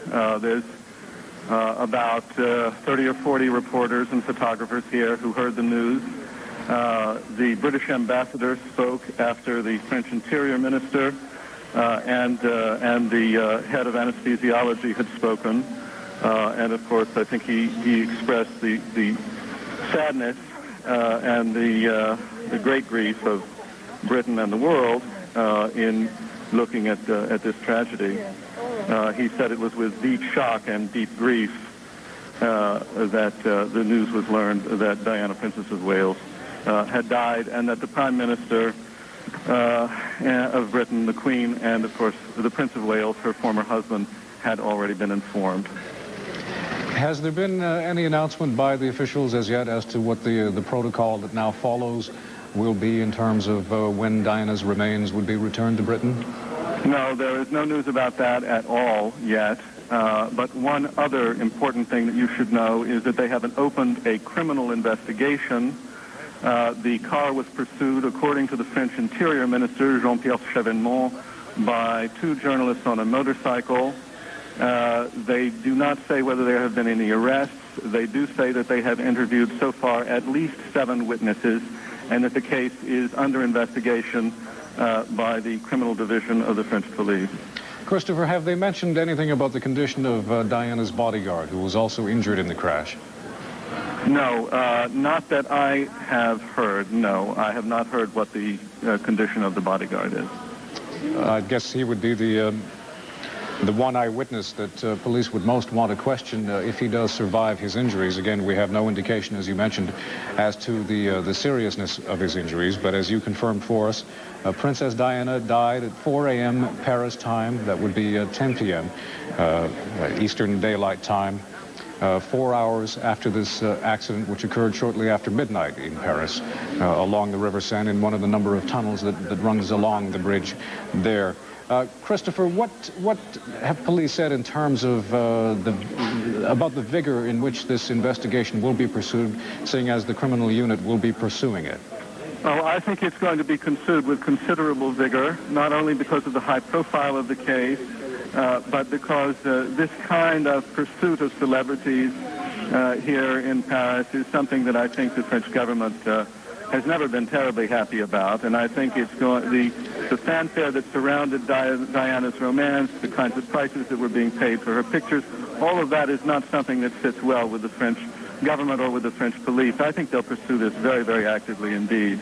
There's about 30 or 40 reporters and photographers here who heard the news. The British ambassador spoke after the French Interior Minister and the head of anesthesiology had spoken. And of course, I think he expressed the sadness and the great grief of Britain and the world in looking at this tragedy. He said it was with deep shock and deep grief that the news was learned that Diana, Princess of Wales, had died, and that the Prime Minister of Britain, the Queen, and of course the Prince of Wales, her former husband, had already been informed. Has there been any announcement by the officials as yet as to what the protocol that now follows will be in terms of when Diana's remains would be returned to Britain? No, there is no news about that at all yet. But one other important thing that you should know is that they haven't opened a criminal investigation. The car was pursued, according to the French Interior Minister, Jean-Pierre Chevènement, by two journalists on a motorcycle. They do not say whether there have been any arrests. They do say that they have interviewed so far at least 7 witnesses, and that the case is under investigation by the criminal division of the French police. Christopher, have they mentioned anything about the condition of Diana's bodyguard, who was also injured in the crash? No, not that I have heard. No, I have not heard what the condition of the bodyguard is. I guess he would be the one eyewitness that police would most want to question if he does survive his injuries. Again, we have no indication, as you mentioned, as to the seriousness of his injuries. But as you confirmed for us, Princess Diana died at 4 a.m. Paris time. That would be 10 p.m. Eastern Daylight Time, 4 hours after this accident, which occurred shortly after midnight in Paris, along the River Seine, in one of the number of tunnels that runs along the bridge there. Christopher, what have police said in terms of about the vigor in which this investigation will be pursued, seeing as the criminal unit will be pursuing it? Oh, I think it's going to be pursued with considerable vigor, not only because of the high profile of the case, but because this kind of pursuit of celebrities here in Paris is something that I think the French government has never been terribly happy about. And I think it's the fanfare that surrounded Diana's romance, the kinds of prices that were being paid for her pictures, all of that is not something that fits well with the French government or with the French police. I think they'll pursue this very, very actively indeed.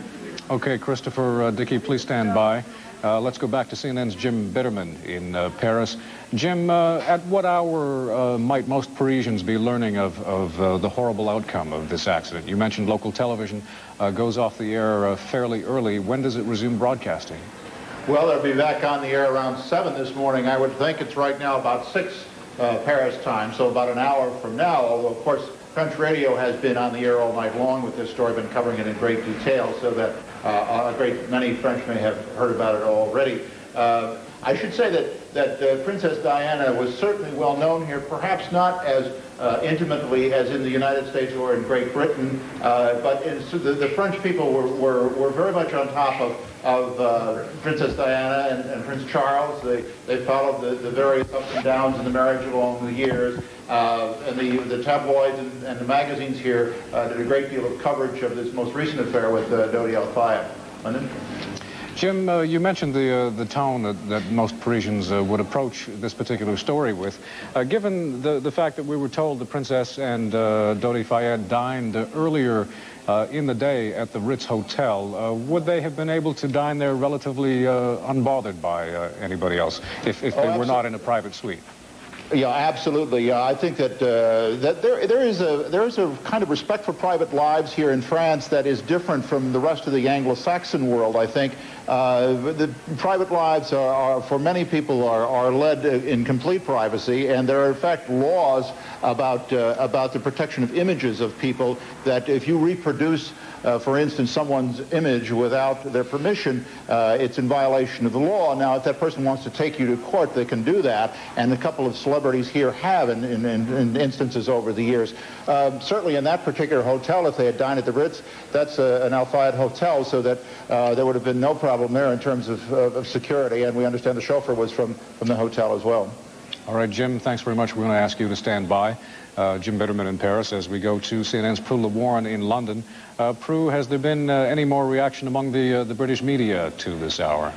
Okay, Christopher Dickey, please stand by. Let's go back to CNN's Jim Bitterman in Paris. Jim, at what hour might most Parisians be learning of the horrible outcome of this accident? You mentioned local television goes off the air fairly early. When does it resume broadcasting? Well, they'll be back on the air around 7 this morning. I would think it's right now about 6 Paris time, so about an hour from now, although, of course, French radio has been on the air all night long with this story, been covering it in great detail, so that a great many French may have heard about it already. I should say that Princess Diana was certainly well known here, perhaps not as intimately as in the United States or in Great Britain, but the French people were very much on top of Princess Diana and Prince Charles. They followed the various ups and downs in the marriage along the years. And the tabloids and the magazines here did a great deal of coverage of this most recent affair with Dodi Fayed. London? Jim, you mentioned the tone that most Parisians would approach this particular story with. Given the fact that we were told the Princess and Dodi Fayed dined earlier in the day at the Ritz Hotel, would they have been able to dine there relatively unbothered by anybody else if they were not in a private suite? Yeah, absolutely. I think that there is a kind of respect for private lives here in France that is different from the rest of the Anglo-Saxon world. I think the private lives are for many people are led in complete privacy, and there are in fact laws about the protection of images of people that if you reproduce for instance, someone's image without their permission, it's in violation of the law. Now, if that person wants to take you to court, they can do that, and a couple of celebrities here have in instances over the years. Certainly in that particular hotel, if they had dined at the Ritz, that's an Al Fayed hotel, so that there would have been no problem there in terms of security, and we understand the chauffeur was from the hotel as well. All right, Jim, thanks very much. We're going to ask you to stand by. Jim Bitterman in Paris as we go to CNN's Prue LeWarren in London. Prue, has there been any more reaction among the British media to this hour?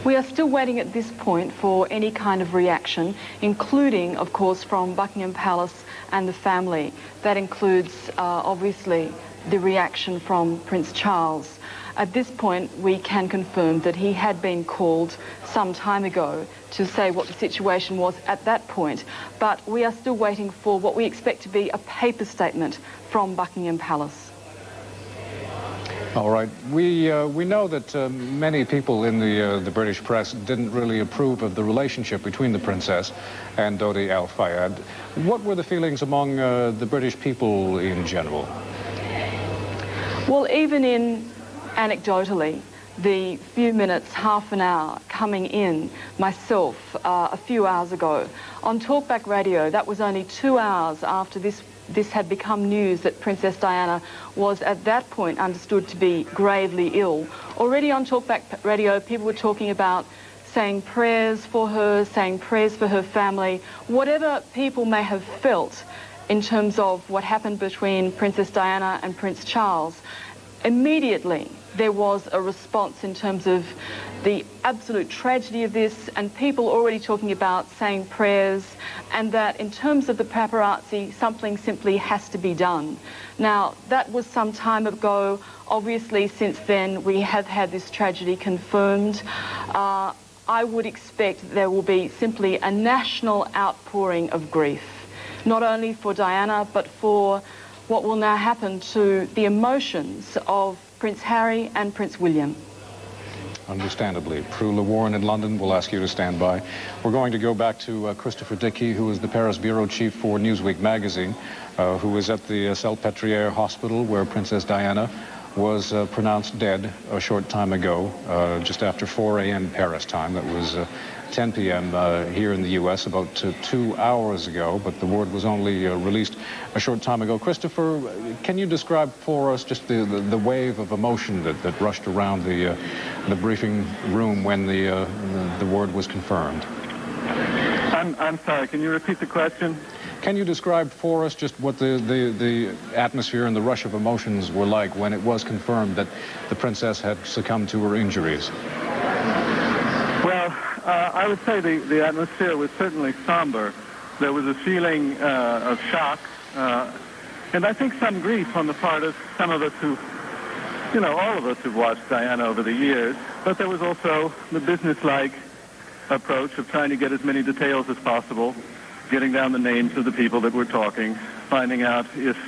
We are still waiting at this point for any kind of reaction, including, of course, from Buckingham Palace and the family. That includes, obviously, the reaction from Prince Charles. At this point, we can confirm that he had been called some time ago to say what the situation was at that point, but we are still waiting for what we expect to be a paper statement from Buckingham Palace. All right. We know that many people in the British press didn't really approve of the relationship between the princess and Dodi Fayed. What were the feelings among the British people in general? Well, even in anecdotally, the few minutes, half an hour coming in myself a few hours ago on Talkback Radio, that was only 2 hours after this had become news that Princess Diana was at that point understood to be gravely ill. Already on Talkback Radio, people were talking about saying prayers for her, saying prayers for her family, whatever people may have felt in terms of what happened between Princess Diana and Prince Charles. Immediately, there was a response in terms of the absolute tragedy of this, and people already talking about saying prayers, and that in terms of the paparazzi, something simply has to be done. Now, that was some time ago. Obviously, since then, we have had this tragedy confirmed. I would expect there will be simply a national outpouring of grief, not only for Diana, but for what will now happen to the emotions of Prince Harry and Prince William. Understandably. Prue LeWarren in London, we'll ask you to stand by. We're going to go back to Christopher Dickey, who is the Paris bureau chief for Newsweek magazine, who was at the Salpêtrière hospital where Princess Diana was pronounced dead a short time ago, just after 4 a.m. Paris time. That was 10 p.m. Here in the U.S. about 2 hours ago, but the word was only released a short time ago. Christopher, can you describe for us just the wave of emotion that rushed around the briefing room when the word was confirmed? I'm sorry, can you repeat the question? Can you describe for us just what the atmosphere and the rush of emotions were like when it was confirmed that the princess had succumbed to her injuries? Well, I would say the atmosphere was certainly somber. There was a feeling of shock, and I think some grief on the part of some of us who, all of us who've watched Diana over the years, but there was also the businesslike approach of trying to get as many details as possible, getting down the names of the people that were talking, finding out if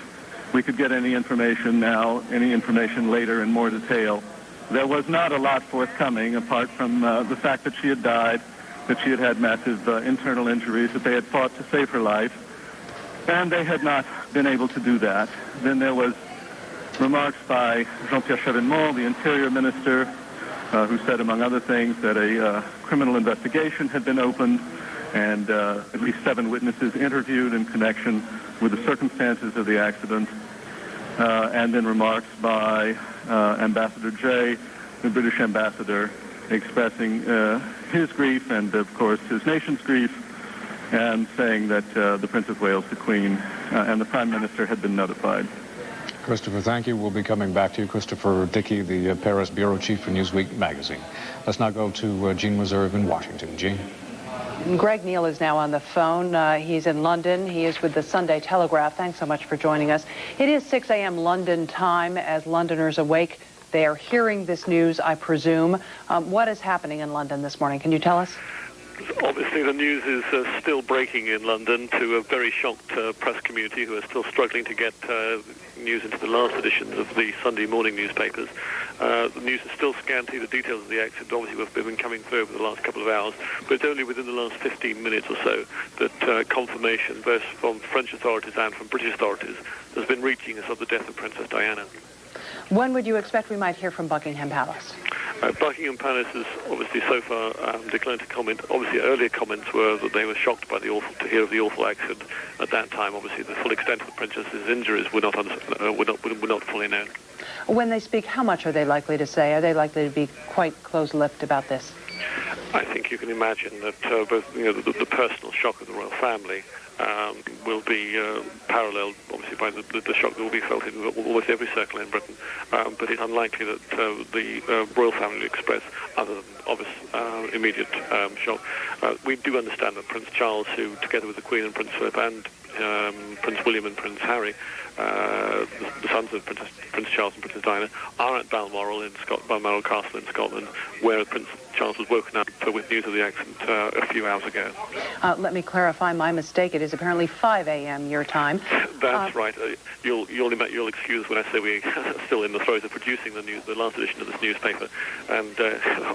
we could get any information now, any information later in more detail. There was not a lot forthcoming apart from the fact that she had died, that she had had massive internal injuries, that they had fought to save her life, and they had not been able to do that. Then there was remarks by Jean-Pierre Chevènement, the Interior Minister, who said, among other things, that a criminal investigation had been opened and at least 7 witnesses interviewed in connection with the circumstances of the accident. And then remarks by Ambassador Jay, the British ambassador, expressing his grief and, of course, his nation's grief, and saying that the Prince of Wales, the Queen, and the Prime Minister had been notified. Christopher, thank you. We'll be coming back to you. Christopher Dickey, the Paris bureau chief for Newsweek magazine. Let's now go to Jean Reserve in Washington. Jean? Greg Neal is now on the phone. He's in London. He is with the Sunday Telegraph. Thanks so much for joining us. It is 6 a.m. London time. As Londoners awake, they are hearing this news, I presume. What is happening in London this morning? Can you tell us? Obviously, the news is still breaking in London to a very shocked press community who are still struggling to get news into the last editions of the Sunday morning newspapers. The news is still scanty. The details of the accident obviously have been coming through over the last couple of hours, but it's only within the last 15 minutes or so that confirmation, both from French authorities and from British authorities, has been reaching us of the death of Princess Diana. When would you expect we might hear from Buckingham Palace? Buckingham Palace has obviously so far declined to comment. Obviously, earlier comments were that they were shocked by to hear of the awful accident. At that time, obviously, the full extent of the princess's injuries were not fully known. When they speak, how much are they likely to say? Are they likely to be quite close-lipped about this? I think you can imagine that both the personal shock of the royal family will be paralleled, obviously, by the shock that will be felt in almost every circle in Britain. But it's unlikely that the royal family will express other than obvious immediate shock. We do understand that Prince Charles, who, together with the Queen and Prince Philip and Prince William and Prince Harry, the sons of Prince Charles and Princess Diana, are at Balmoral Balmoral Castle in Scotland, where Prince Charles was woken up with news of the accident a few hours ago. Let me clarify my mistake. It is apparently 5 a.m. your time. That's right. You'll excuse when I say we're still in the throes of producing the last edition of this newspaper, and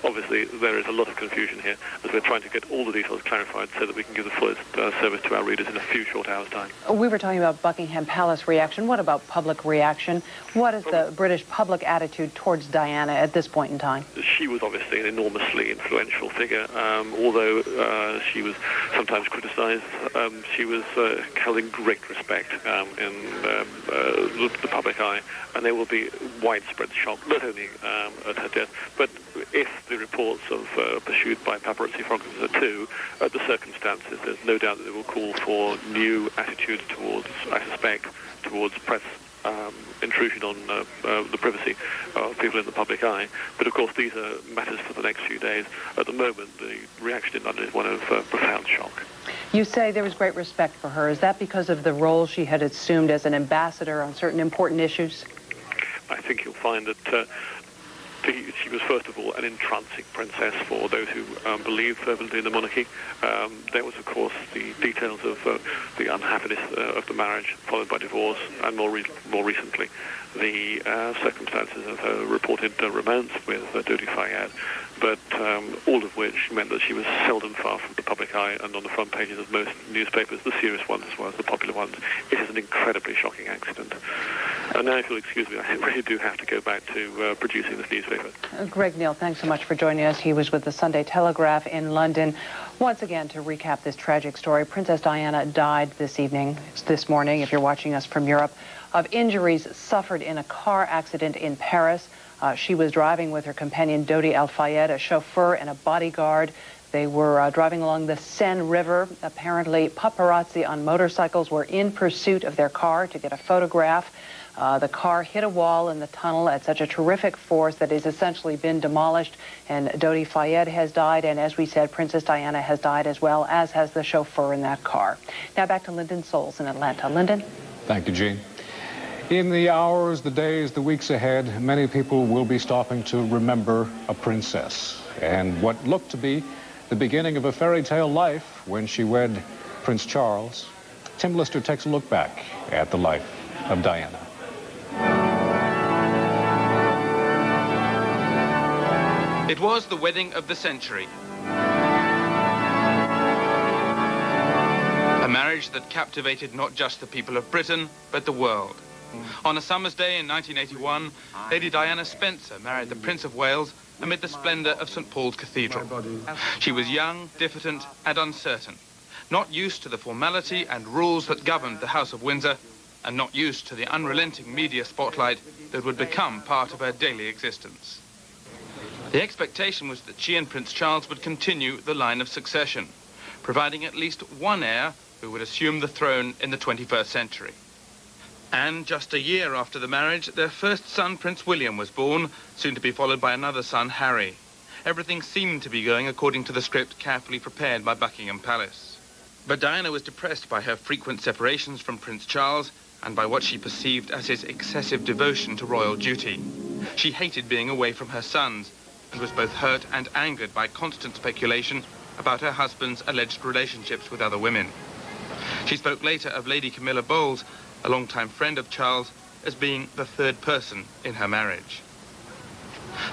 obviously there is a lot of confusion here as we're trying to get all the details clarified so that we can give the fullest service to our readers in a few short hours' time. We were talking about Buckingham Palace reaction. What about public reaction? What is the British public attitude towards Diana at this point in time? She was obviously an enormously influential figure. Although she was sometimes criticised, she was held in great respect in the public eye, and there will be widespread shock, not only at her death, but if the reports of pursuit by paparazzi photographers are true, the circumstances, there's no doubt that they will call for new attitudes towards, I suspect, towards press intrusion on the privacy of people in the public eye. But of course these are matters for the next few days. At the moment the reaction in London is one of profound shock. You say there was great respect for her. Is that because of the role she had assumed as an ambassador on certain important issues? I think you'll find that she was, first of all, an entrancing princess for those who believe fervently in the monarchy. There was, of course, the details of the unhappiness of the marriage, followed by divorce, and more recently, the circumstances of her reported romance with Dodi Fayed, but all of which meant that she was seldom far from the public eye and on the front pages of most newspapers, the serious ones as well as the popular ones. It is an incredibly shocking accident. And now, if you'll excuse me, I really do have to go back to producing this newspaper. Greg Neal, thanks so much for joining us. He was with the Sunday Telegraph in London. Once again, to recap this tragic story, Princess Diana died this morning, if you're watching us from Europe, of injuries suffered in a car accident in Paris. She was driving with her companion Dodi Fayed, a chauffeur and a bodyguard. They were driving along the Seine River. Apparently, paparazzi on motorcycles were in pursuit of their car to get a photograph. The car hit a wall in the tunnel at such a terrific force that it's essentially been demolished, and Dodi Fayed has died, and as we said, Princess Diana has died as well, as has the chauffeur in that car. Now back to Lyndon Souls in Atlanta. Lyndon? Thank you, Jean. In the hours, the days, the weeks ahead, many people will be stopping to remember a princess and what looked to be the beginning of a fairy tale life when she wed Prince Charles. Tim Lister takes a look back at the life of Diana. It was the wedding of the century. A marriage that captivated not just the people of Britain, but the world. On a summer's day in 1981, Lady Diana Spencer married the Prince of Wales amid the splendour of St. Paul's Cathedral. She was young, diffident and uncertain, not used to the formality and rules that governed the House of Windsor, and not used to the unrelenting media spotlight that would become part of her daily existence. The expectation was that she and Prince Charles would continue the line of succession, providing at least one heir who would assume the throne in the 21st century. And just a year after the marriage, their first son, Prince William, was born, soon to be followed by another son, Harry. Everything seemed to be going according to the script carefully prepared by Buckingham Palace. But Diana was depressed by her frequent separations from Prince Charles and by what she perceived as his excessive devotion to royal duty. She hated being away from her sons and was both hurt and angered by constant speculation about her husband's alleged relationships with other women. She spoke later of Lady Camilla Bowles, a longtime friend of Charles, as being the third person in her marriage.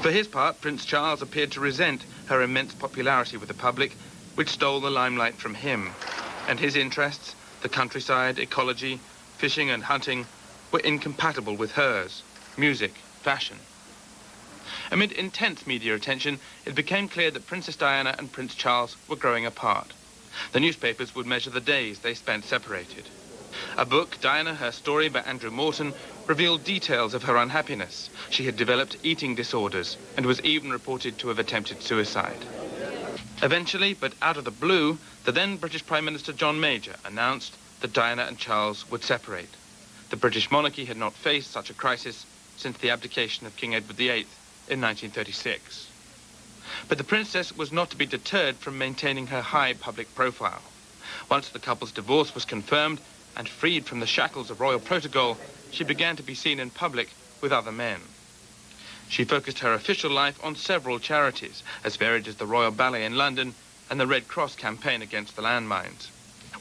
For his part, Prince Charles appeared to resent her immense popularity with the public, which stole the limelight from him, and his interests, the countryside, ecology, fishing and hunting, were incompatible with hers, music, fashion. Amid intense media attention, it became clear that Princess Diana and Prince Charles were growing apart. The newspapers would measure the days they spent separated. A book, Diana, Her Story, by Andrew Morton, revealed details of her unhappiness. She had developed eating disorders and was even reported to have attempted suicide. Eventually, but out of the blue, the then British Prime Minister John Major announced that Diana and Charles would separate. The British monarchy had not faced such a crisis since the abdication of King Edward VIII in 1936. But the princess was not to be deterred from maintaining her high public profile. Once the couple's divorce was confirmed and freed from the shackles of royal protocol, she began to be seen in public with other men. She focused her official life on several charities, as varied as the Royal Ballet in London and the Red Cross campaign against the landmines.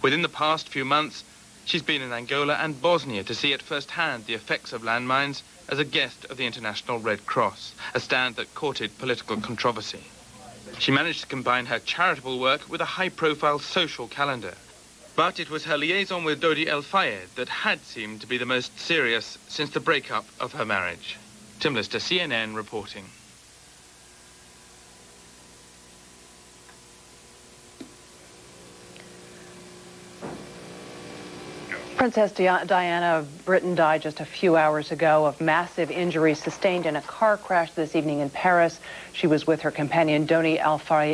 Within the past few months, she's been in Angola and Bosnia to see at first hand the effects of landmines as a guest of the International Red Cross, a stand that courted political controversy. She managed to combine her charitable work with a high-profile social calendar. But it was her liaison with Dodi Fayed that had seemed to be the most serious since the breakup of her marriage. Tim Lister, CNN, reporting. Princess Diana of Britain died just a few hours ago of massive injuries sustained in a car crash this evening in Paris. She was with her companion Dodi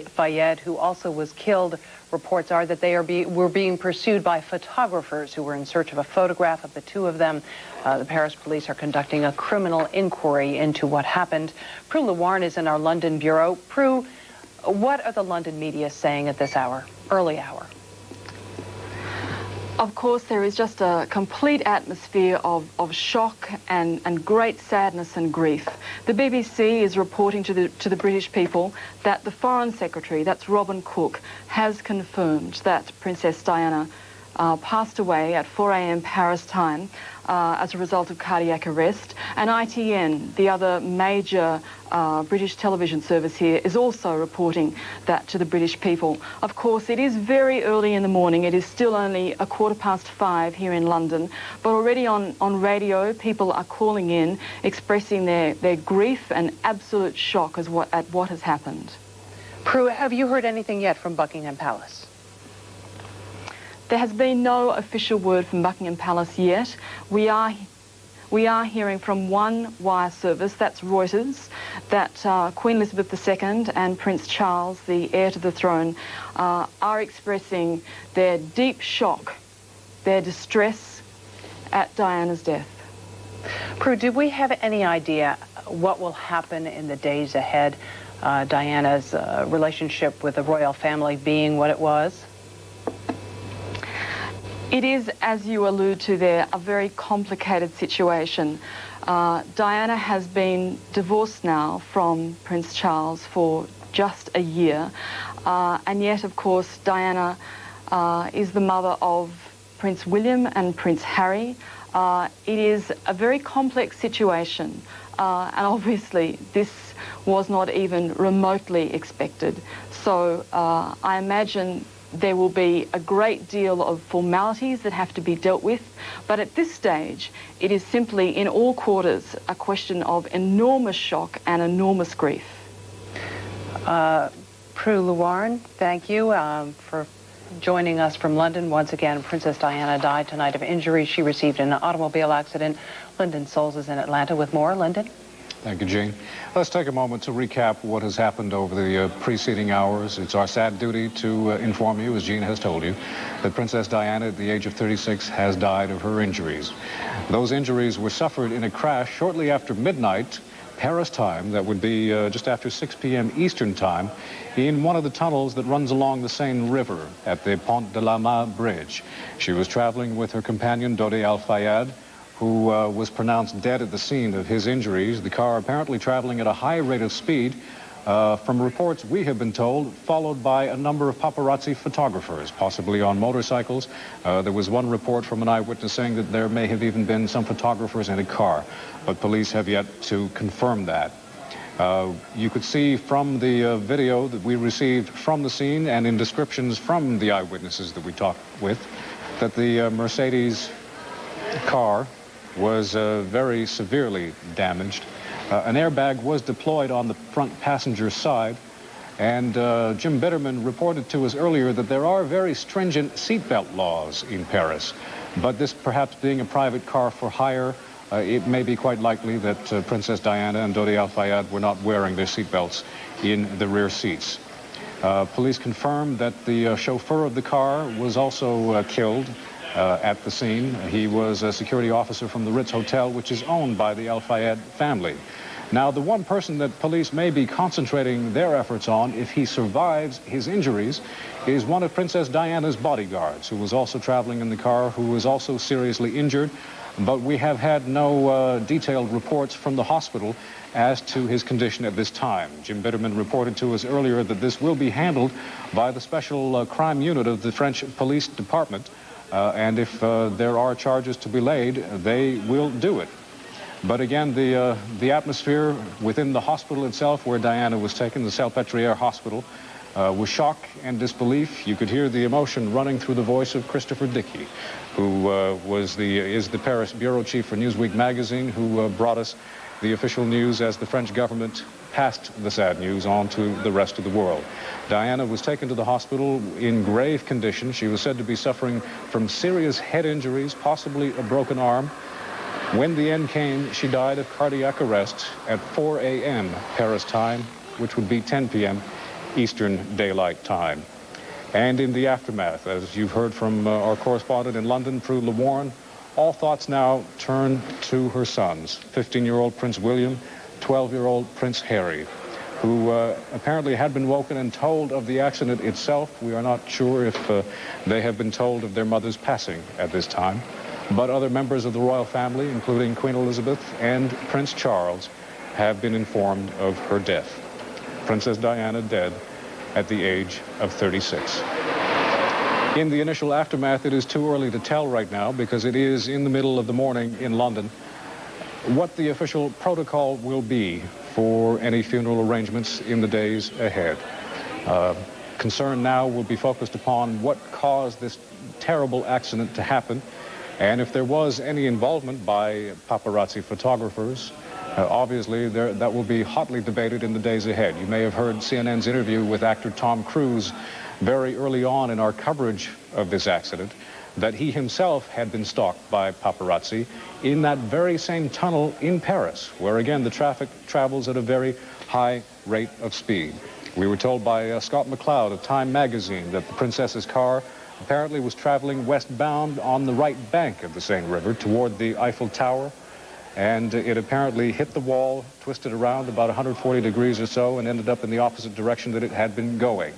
Fayed, who also was killed. Reports are that they were being pursued by photographers who were in search of a photograph of the two of them. The Paris police are conducting a criminal inquiry into what happened. Prue Lewarne is in our London bureau. Prue, what are the London media saying at this hour, early hour? Of course, there is just a complete atmosphere of shock and great sadness and grief. The BBC is reporting to the British people that the Foreign Secretary, that's Robin Cook, has confirmed that Princess Diana passed away at 4 a.m. Paris time as a result of cardiac arrest. And ITN, the other major British television service here, is also reporting that to the British people. Of course, it is very early in the morning. It is still only 5:15 here in London. But already on radio, people are calling in, expressing their grief and absolute shock at what has happened. Prue, have you heard anything yet from Buckingham Palace? There has been no official word from Buckingham Palace yet. We are hearing from one wire service, that's Reuters, that Queen Elizabeth II and Prince Charles, the heir to the throne, are expressing their deep shock, their distress at Diana's death. Prue, do we have any idea what will happen in the days ahead? Diana's relationship with the royal family being what it was? It is, as you allude to there, a very complicated situation. Diana has been divorced now from Prince Charles for just a year, and yet, of course, Diana is the mother of Prince William and Prince Harry. It is a very complex situation, and obviously this was not even remotely expected. So I imagine there will be a great deal of formalities that have to be dealt with, but at this stage, it is simply in all quarters a question of enormous shock and enormous grief. Prue Lewarne, thank you for joining us from London. Once again, Princess Diana died tonight of injuries she received in an automobile accident. Lyndon Souls is in Atlanta with more. Lyndon? Thank you, Jean. Let's take a moment to recap what has happened over the preceding hours. It's our sad duty to inform you, as Jean has told you, that Princess Diana, at the age of 36, has died of her injuries. Those injuries were suffered in a crash shortly after midnight, Paris time, that would be just after 6 p.m. Eastern time, in one of the tunnels that runs along the Seine River at the Pont de la Mare bridge. She was traveling with her companion, Dodi Fayed, who was pronounced dead at the scene of his injuries. The car apparently traveling at a high rate of speed, from reports we have been told, followed by a number of paparazzi photographers, possibly on motorcycles. There was one report from an eyewitness saying that there may have even been some photographers in a car, but police have yet to confirm that. You could see from the video that we received from the scene and in descriptions from the eyewitnesses that we talked with that the Mercedes car was very severely damaged. An airbag was deployed on the front passenger side, and Jim Bitterman reported to us earlier that there are very stringent seatbelt laws in Paris, but this perhaps being a private car for hire, it may be quite likely that Princess Diana and Dodi Fayed were not wearing their seatbelts in the rear seats. Police confirmed that the chauffeur of the car was also killed at the scene. He was a security officer from the Ritz Hotel, which is owned by the Fayed family. Now, the one person that police may be concentrating their efforts on, if he survives his injuries, is one of Princess Diana's bodyguards, who was also traveling in the car, who was also seriously injured. But we have had no detailed reports from the hospital as to his condition at this time. Jim Bitterman reported to us earlier that this will be handled by the special crime unit of the French police department. And if there are charges to be laid, they will do it. But again, the atmosphere within the hospital itself where Diana was taken, the Salpêtrière Hospital, was shock and disbelief. You could hear the emotion running through the voice of Christopher Dickey, who is the Paris bureau chief for Newsweek magazine, who brought us the official news as the French government passed the sad news on to the rest of the world. Diana was taken to the hospital in grave condition. She was said to be suffering from serious head injuries, possibly a broken arm. When the end came, she died of cardiac arrest at 4 a.m. Paris time, which would be 10 p.m. Eastern Daylight Time. And in the aftermath, as you've heard from our correspondent in London, Prue LeWarn, all thoughts now turn to her sons, 15-year-old Prince William, 12-year-old Prince Harry, who apparently had been woken and told of the accident itself. We are not sure if they have been told of their mother's passing at this time. But other members of the royal family, including Queen Elizabeth and Prince Charles, have been informed of her death. Princess Diana dead at the age of 36. In the initial aftermath, it is too early to tell right now because it is in the middle of the morning in London what the official protocol will be for any funeral arrangements in the days ahead. Concern now will be focused upon what caused this terrible accident to happen. And if there was any involvement by paparazzi photographers, obviously that will be hotly debated in the days ahead. You may have heard CNN's interview with actor Tom Cruise very early on in our coverage of this accident, that he himself had been stalked by paparazzi in that very same tunnel in Paris, where again the traffic travels at a very high rate of speed. We were told by Scott McCloud of Time magazine that the princess's car apparently was traveling westbound on the right bank of the Seine River toward the Eiffel Tower, and it apparently hit the wall, twisted around about 140 degrees or so, and ended up in the opposite direction that it had been going.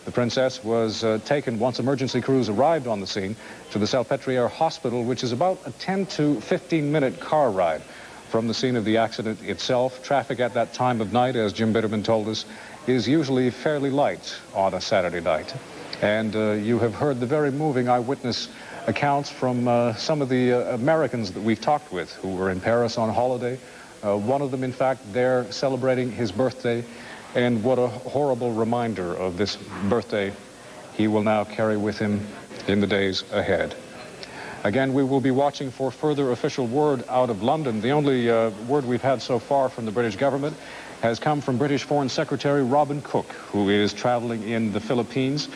The princess was taken, once emergency crews arrived on the scene, to the Salpêtrière Hospital, which is about a 10 to 15-minute car ride from the scene of the accident itself. Traffic at that time of night, as Jim Bitterman told us, is usually fairly light on a Saturday night. And you have heard the very moving eyewitness accounts from some of the Americans that we've talked with who were in Paris on holiday. One of them, in fact, there celebrating his birthday. And what a horrible reminder of this birthday he will now carry with him in the days ahead. Again, we will be watching for further official word out of London. The only word we've had so far from the British government has come from British Foreign Secretary Robin Cook, who is traveling in the Philippines.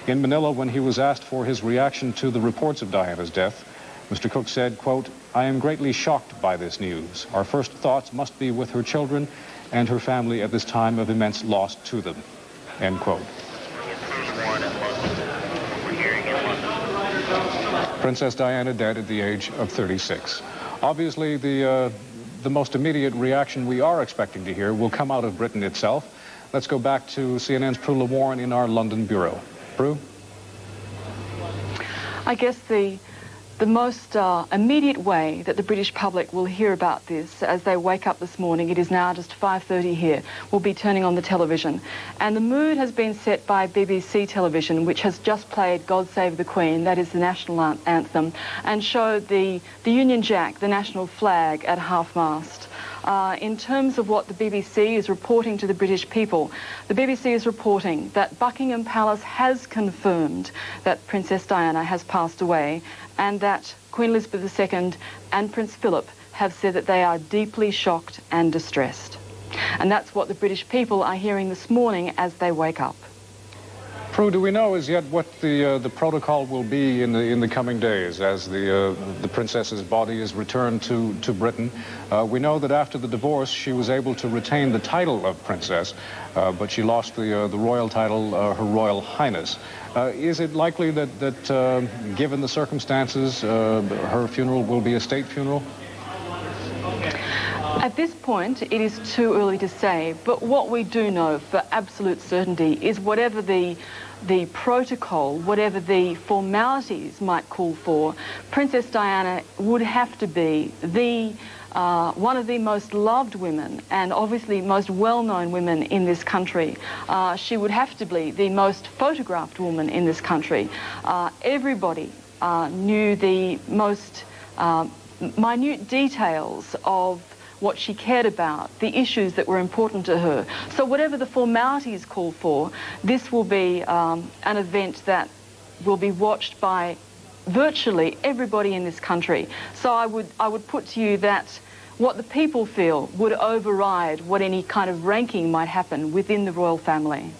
In Manila, when he was asked for his reaction to the reports of Diana's death, Mr. Cook said, quote, "I am greatly shocked by this news. Our first thoughts must be with her children and her family at this time of immense loss to them," end quote. Princess Diana dead at the age of 36. Obviously, the most immediate reaction we are expecting to hear will come out of Britain itself. Let's go back to CNN's Prue LeWarn in our London bureau. Prue? I guess the most immediate way that the British public will hear about this as they wake up this morning, it is now just 5:30 here, will be turning on the television. And the mood has been set by BBC television, which has just played God Save the Queen, that is the national anthem, and showed the Union Jack, the national flag, at half-mast. In terms of what the BBC is reporting to the British people, the BBC is reporting that Buckingham Palace has confirmed that Princess Diana has passed away, and that Queen Elizabeth II and Prince Philip have said that they are deeply shocked and distressed. And that's what the British people are hearing this morning as they wake up. Prue, do we know as yet what the protocol will be in the coming days as the princess's body is returned to Britain? We know that after the divorce, she was able to retain the title of princess, but she lost the royal title, Her Royal Highness. Is it likely that given the circumstances, her funeral will be a state funeral? At this point, it is too early to say, but what we do know for absolute certainty is whatever the protocol, whatever the formalities might call for, Princess Diana would have to be one of the most loved women and obviously most well-known women in this country. She would have to be the most photographed woman in this country. Everybody knew the most minute details of what she cared about, the issues that were important to her. So whatever the formalities call for, this will be an event that will be watched by virtually everybody in this country. So I would put to you that what the people feel would override what any kind of ranking might happen within the royal family.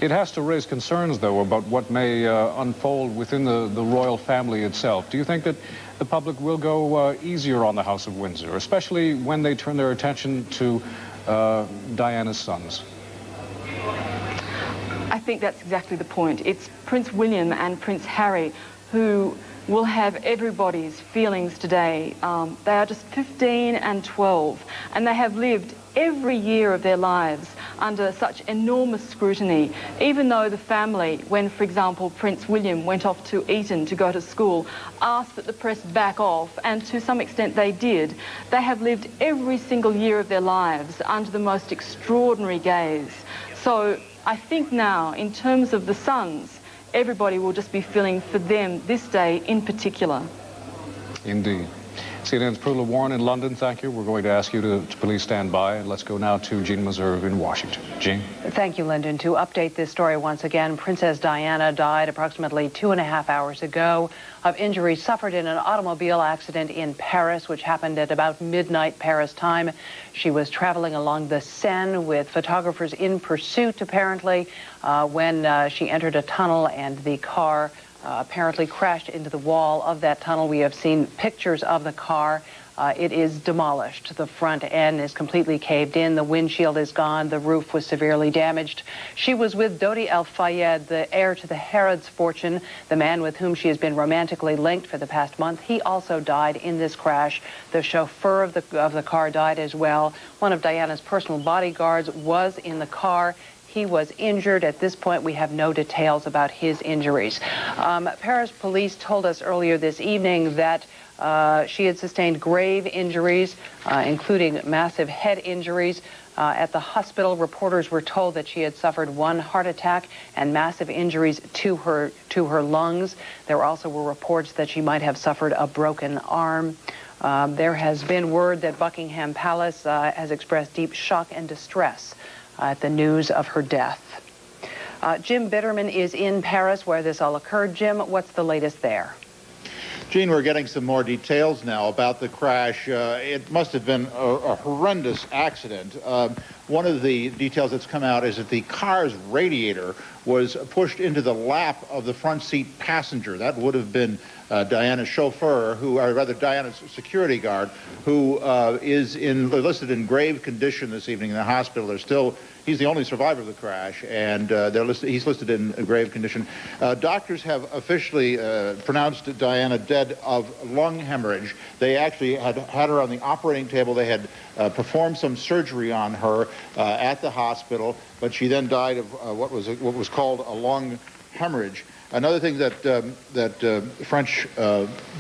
It has to raise concerns, though, about what may unfold within the royal family itself. Do you think that the public will go easier on the House of Windsor, especially when they turn their attention to Diana's sons? I think that's exactly the point. It's Prince William and Prince Harry who will have everybody's feelings today. They are just 15 and 12, and they have lived every year of their lives under such enormous scrutiny, even though the family, when, for example, Prince William went off to Eton to go to school, asked that the press back off, and to some extent they did. They have lived every single year of their lives under the most extraordinary gaze. So I think now, in terms of the sons, everybody will just be feeling for them this day in particular. Indeed. CNN's Prue Warren in London, thank you. We're going to ask you to please stand by. And let's go now to Jean Meserve in Washington. Jean? Thank you, Lyndon. To update this story once again, Princess Diana died approximately 2.5 hours ago of injuries suffered in an automobile accident in Paris, which happened at about midnight Paris time. She was traveling along the Seine with photographers in pursuit, apparently, when she entered a tunnel and the car apparently crashed into the wall of that tunnel. We have seen pictures of the car. It is demolished. The front end is completely caved in. The windshield is gone. The roof was severely damaged. She was with Dodi Fayed, the heir to the Harrods fortune, the man with whom she has been romantically linked for the past month. He also died in this crash. The chauffeur of the car died as well. One of Diana's personal bodyguards was in the car. He was injured. At this point, we have no details about his injuries. Paris police told us earlier this evening that she had sustained grave injuries, including massive head injuries. At the hospital, reporters were told that she had suffered one heart attack and massive injuries to her lungs. There also were reports that she might have suffered a broken arm. There has been word that Buckingham Palace has expressed deep shock and distress at the news of her death. Jim Bitterman is in Paris where this all occurred. Jim, what's the latest there? Gene, we're getting some more details now about the crash. It must have been a horrendous accident. One of the details that's come out is that the car's radiator was pushed into the lap of the front seat passenger. That would have been Diana's chauffeur, or rather Diana's security guard, who is listed in grave condition this evening in the hospital. He's the only survivor of the crash, and he's listed in grave condition. Doctors have officially pronounced Diana dead of lung hemorrhage. They actually had her on the operating table. They had performed some surgery on her at the hospital, but she then died of what was called a lung hemorrhage. Another thing that French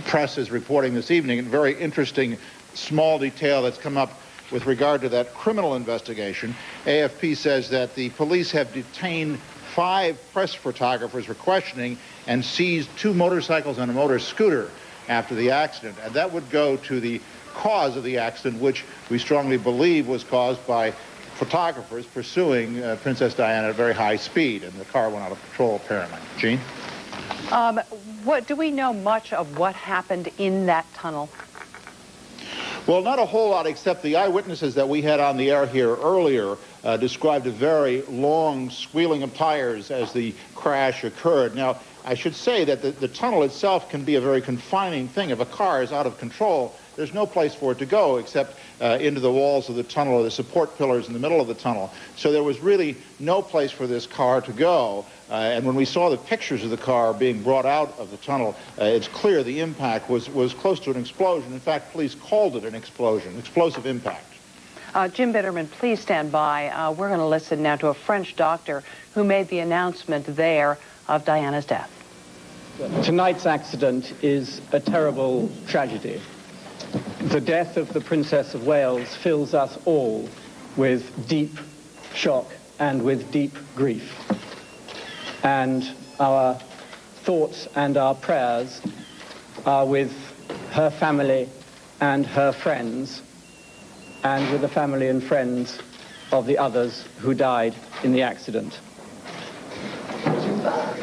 press is reporting this evening, a very interesting small detail that's come up with regard to that criminal investigation. AFP says that the police have detained 5 press photographers for questioning and seized 2 motorcycles and a motor scooter after the accident. And that would go to the cause of the accident, which we strongly believe was caused by photographers pursuing Princess Diana at a very high speed, and the car went out of control apparently. Jean? What do we know much of what happened in that tunnel? Well, not a whole lot, except the eyewitnesses that we had on the air here earlier described a very long squealing of tires as the crash occurred. Now, I should say that the tunnel itself can be a very confining thing. If a car is out of control, there's no place for it to go except into the walls of the tunnel or the support pillars in the middle of the tunnel. So there was really no place for this car to go. And when we saw the pictures of the car being brought out of the tunnel, it's clear the impact was close to an explosion. In fact, police called it an explosion, explosive impact. Jim Bitterman, please stand by. We're going to listen now to a French doctor who made the announcement there of Diana's death. Tonight's accident is a terrible tragedy. The death of the Princess of Wales fills us all with deep shock and with deep grief. And our thoughts and our prayers are with her family and her friends, and with the family and friends of the others who died in the accident.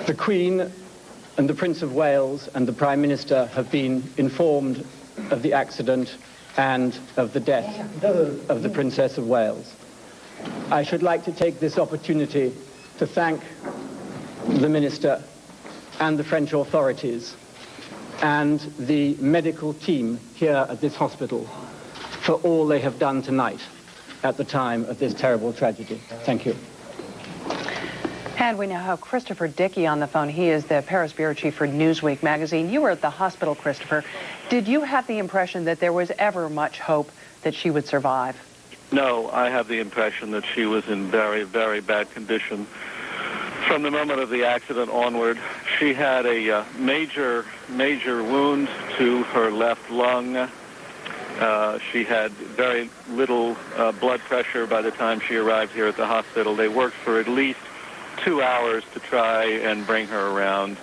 The Queen and the Prince of Wales and the Prime Minister have been informed of the accident and of the death of the Princess of Wales. I should like to take this opportunity to thank the Minister and the French authorities and the medical team here at this hospital for all they have done tonight at the time of this terrible tragedy. Thank you. And we now have Christopher Dickey on the phone. He is the Paris bureau chief for Newsweek magazine. You were at the hospital, Christopher. Did you have the impression that there was ever much hope that she would survive? No, I have the impression that she was in very, very bad condition. From the moment of the accident onward, she had a major wound to her left lung. She had very little blood pressure by the time she arrived here at the hospital. They worked for at least 2 hours to try and bring her around,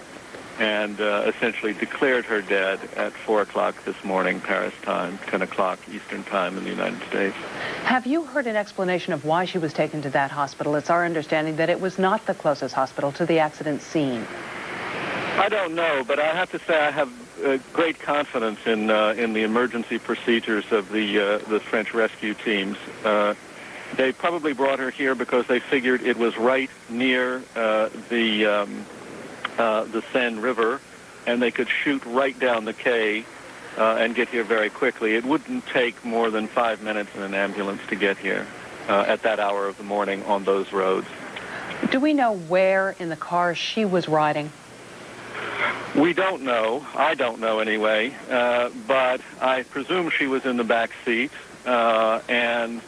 and essentially declared her dead at 4 o'clock this morning, Paris time, 10 o'clock Eastern time in the United States. Have you heard an explanation of why she was taken to that hospital? It's our understanding that it was not the closest hospital to the accident scene. I don't know, but I have to say I have great confidence in the emergency procedures of the French rescue teams. They probably brought her here because they figured it was right near the Seine River, and they could shoot right down the quay and get here very quickly. It wouldn't take more than 5 minutes in an ambulance to get here at that hour of the morning on those roads. Do we know where in the car she was riding? We don't know. I don't know anyway, but I presume she was in the back seat, and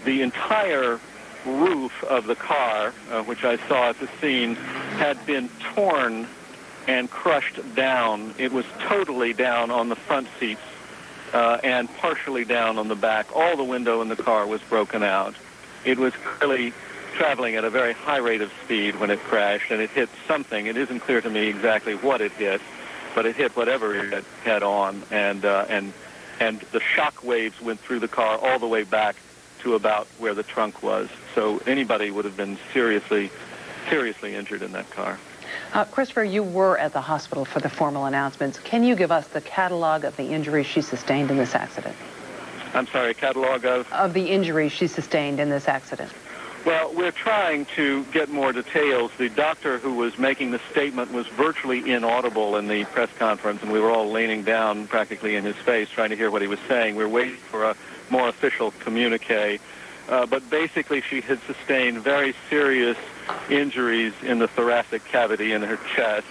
the entire roof of the car, which I saw at the scene, had been torn and crushed down. It was totally down on the front seats and partially down on the back. All the window in the car was broken out. It was clearly traveling at a very high rate of speed when it crashed, and it hit something. It isn't clear to me exactly what it hit, but it hit whatever it hit head on, and the shock waves went through the car all the way back to about where the trunk was. So anybody would have been seriously injured in that car. Christopher, you were at the hospital for the formal announcements. Can you give us the catalog of the injuries she sustained in this accident? I'm sorry, catalog of? Of the injuries she sustained in this accident. Well, we're trying to get more details. The doctor who was making the statement was virtually inaudible in the press conference, and we were all leaning down practically in his face trying to hear what he was saying. We're waiting for a more official communique. But basically, she had sustained very serious injuries in the thoracic cavity in her chest,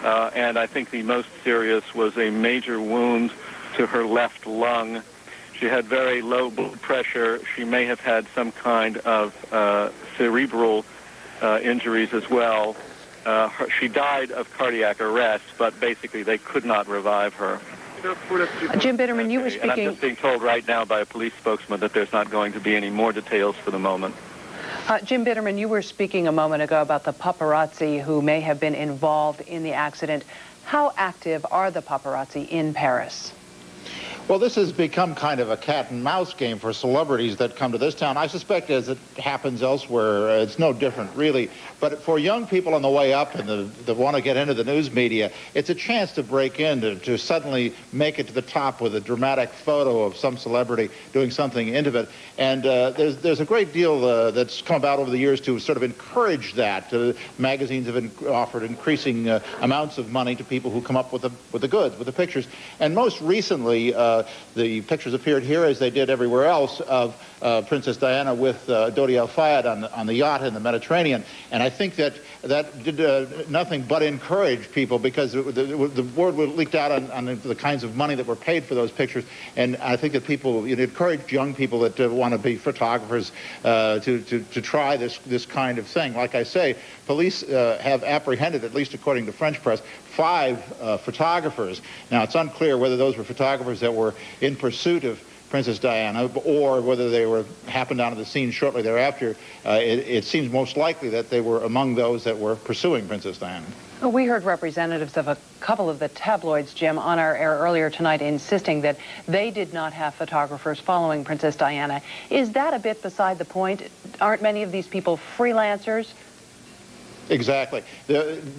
and I think the most serious was a major wound to her left lung. She had very low blood pressure. She may have had some kind of cerebral injuries as well. She died of cardiac arrest, but basically they could not revive her. Jim Bitterman, you were speaking... And I'm just being told right now by a police spokesman that there's not going to be any more details for the moment. Jim Bitterman, you were speaking a moment ago about the paparazzi who may have been involved in the accident. How active are the paparazzi in Paris? Well, this has become kind of a cat and mouse game for celebrities that come to this town. I suspect as it happens elsewhere, it's no different, really. But for young people on the way up and that want to get into the news media, it's a chance to break in, to suddenly make it to the top with a dramatic photo of some celebrity doing something intimate. And there's a great deal that's come about over the years to sort of encourage that. Magazines have offered increasing amounts of money to people who come up with the goods, with the pictures. And most recently, the pictures appeared here, as they did everywhere else, of Princess Diana with Dodi Fayed on the yacht in the Mediterranean. And I think that did nothing but encourage people, because the word leaked out on the kinds of money that were paid for those pictures. And I think that it encouraged young people that want to be photographers to try this kind of thing. Like I say, police have apprehended, at least according to French press, 5 photographers. Now, it's unclear whether those were photographers that were in pursuit of Princess Diana, or whether they happened onto the scene shortly thereafter. It seems most likely that they were among those that were pursuing Princess Diana. Well, we heard representatives of a couple of the tabloids, Jim, on our air earlier tonight insisting that they did not have photographers following Princess Diana. Is that a bit beside the point? Aren't many of these people freelancers? Exactly.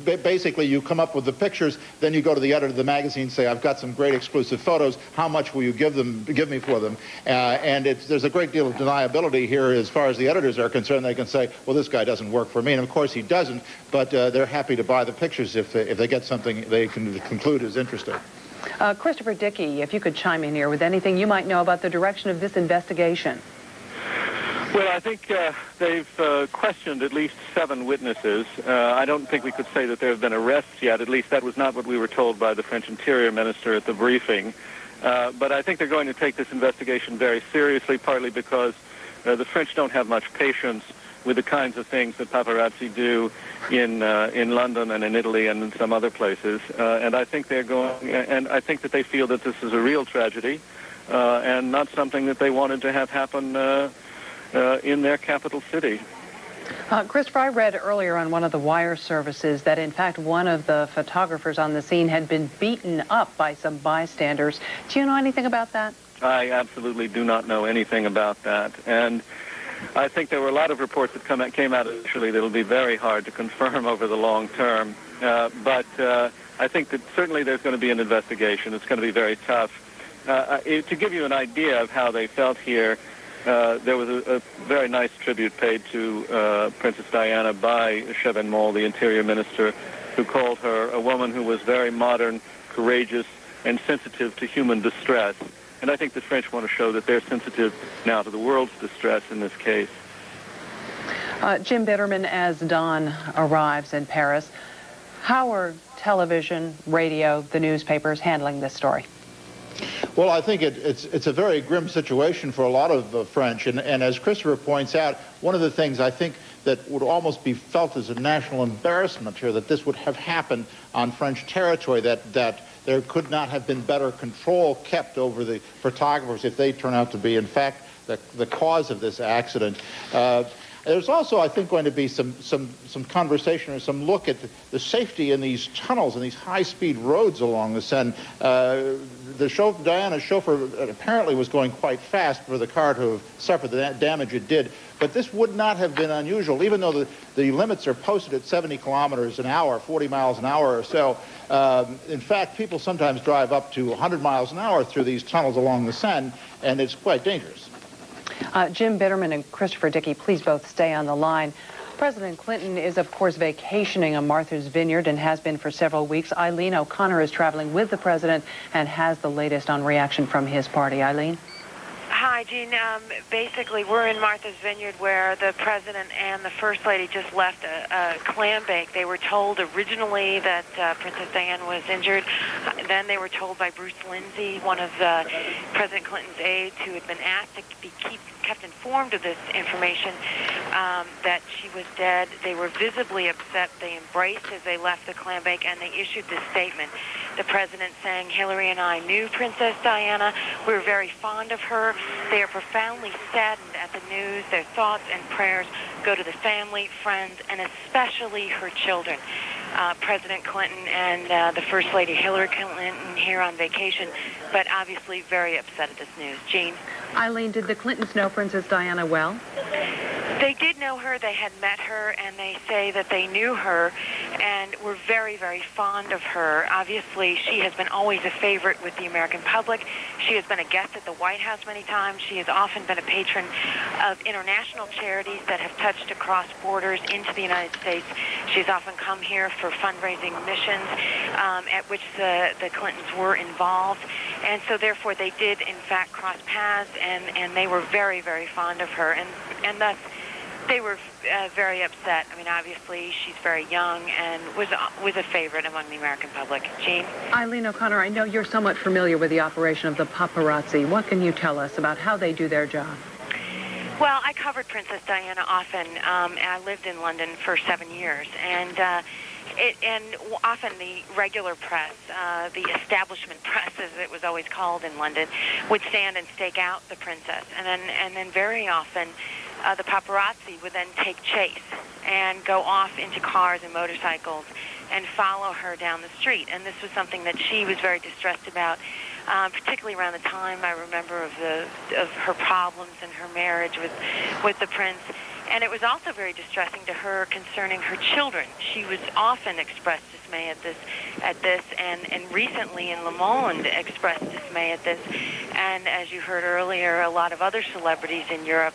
Basically, you come up with the pictures, then you go to the editor of the magazine, say, I've got some great exclusive photos. How much will you give me for them? And there's a great deal of deniability here as far as the editors are concerned. They can say, well, this guy doesn't work for me. And of course he doesn't, but they're happy to buy the pictures if they get something they can conclude is interesting. Christopher Dickey, if you could chime in here with anything you might know about the direction of this investigation. Well, I think they've questioned at least 7 witnesses. I don't think we could say that there have been arrests yet. At least that was not what we were told by the French Interior Minister at the briefing. But I think they're going to take this investigation very seriously, partly because the French don't have much patience with the kinds of things that paparazzi do in London and in Italy and in some other places. And I think I think that they feel that this is a real tragedy and not something that they wanted to have happen in their capital city. Christopher, I read earlier on one of the wire services that, in fact, one of the photographers on the scene had been beaten up by some bystanders. Do you know anything about that? I absolutely do not know anything about that. And I think there were a lot of reports that came out initially that will be very hard to confirm over the long term. But I think that certainly there's going to be an investigation. It's going to be very tough. To give you an idea of how they felt here, there was a very nice tribute paid to Princess Diana by Chevènement, the Interior Minister, who called her a woman who was very modern, courageous, and sensitive to human distress. And I think the French want to show that they're sensitive now to the world's distress in this case. Jim Bitterman, as Don arrives in Paris, how are television, radio, the newspapers handling this story? Well, I think it's a very grim situation for a lot of the French. And as Christopher points out, one of the things I think that would almost be felt as a national embarrassment here, that this would have happened on French territory, that there could not have been better control kept over the photographers if they turn out to be, in fact, the cause of this accident. There's also, I think, going to be some conversation or some look at the safety in these tunnels and these high-speed roads along the Seine. Diana's chauffeur apparently was going quite fast for the car to have suffered the damage it did. But this would not have been unusual, even though the limits are posted at 70 kilometers an hour, 40 miles an hour or so. In fact, people sometimes drive up to 100 miles an hour through these tunnels along the Seine, and it's quite dangerous. Jim Bitterman and Christopher Dickey, please both stay on the line. President Clinton is, of course, vacationing on Martha's Vineyard and has been for several weeks. Eileen O'Connor is traveling with the president and has the latest on reaction from his party. Eileen? Hi, Jean. Basically, we're in Martha's Vineyard where the president and the first lady just left a clam bake. They were told originally that Princess Diana was injured. Then they were told by Bruce Lindsay, one of President Clinton's aides, who had been asked to be kept informed of this information, that she was dead. They were visibly upset. They embraced as they left the clam bake, and they issued this statement. The president saying, Hillary and I knew Princess Diana. We were very fond of her. They are profoundly saddened at the news. Their thoughts and prayers go to the family, friends, and especially her children. President Clinton and the First Lady Hillary Clinton here on vacation, but obviously very upset at this news. Jean? Eileen, did the Clintons know Princess Diana well? They did know her. They had met her, and they say that they knew her and were very, very fond of her. Obviously, she has been always a favorite with the American public. She has been a guest at the White House many times. She has often been a patron of international charities that have touched across borders into the United States. She's often come here for fundraising missions at which the Clintons were involved. And so, therefore, they did, in fact, cross paths, and they were very, very fond of her. And thus, they were very upset. I mean, obviously, she's very young and was a favorite among the American public. Jean? Eileen O'Connor, I know you're somewhat familiar with the operation of the paparazzi. What can you tell us about how they do their job? Well, I covered Princess Diana often. I lived in London for 7 years, and often the regular press, the establishment press, as it was always called in London, would stand and stake out the princess, and then very often the paparazzi would then take chase and go off into cars and motorcycles and follow her down the street. And this was something that she was very distressed about, particularly around the time, I remember, of her problems and her marriage with the prince. And it was also very distressing to her concerning her children. She was often expressed dismay at this, and recently in Le Monde expressed dismay at this. And as you heard earlier, a lot of other celebrities in Europe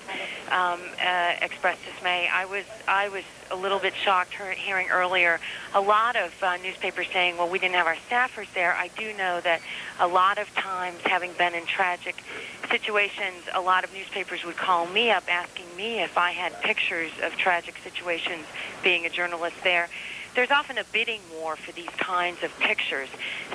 expressed dismay. I was a little bit shocked hearing earlier a lot of newspapers saying, well, we didn't have our staffers there. I do know that a lot of times, having been in tragic situations, a lot of newspapers would call me up asking me if I had pictures of tragic situations being a journalist there. There's often a bidding war for these kinds of pictures,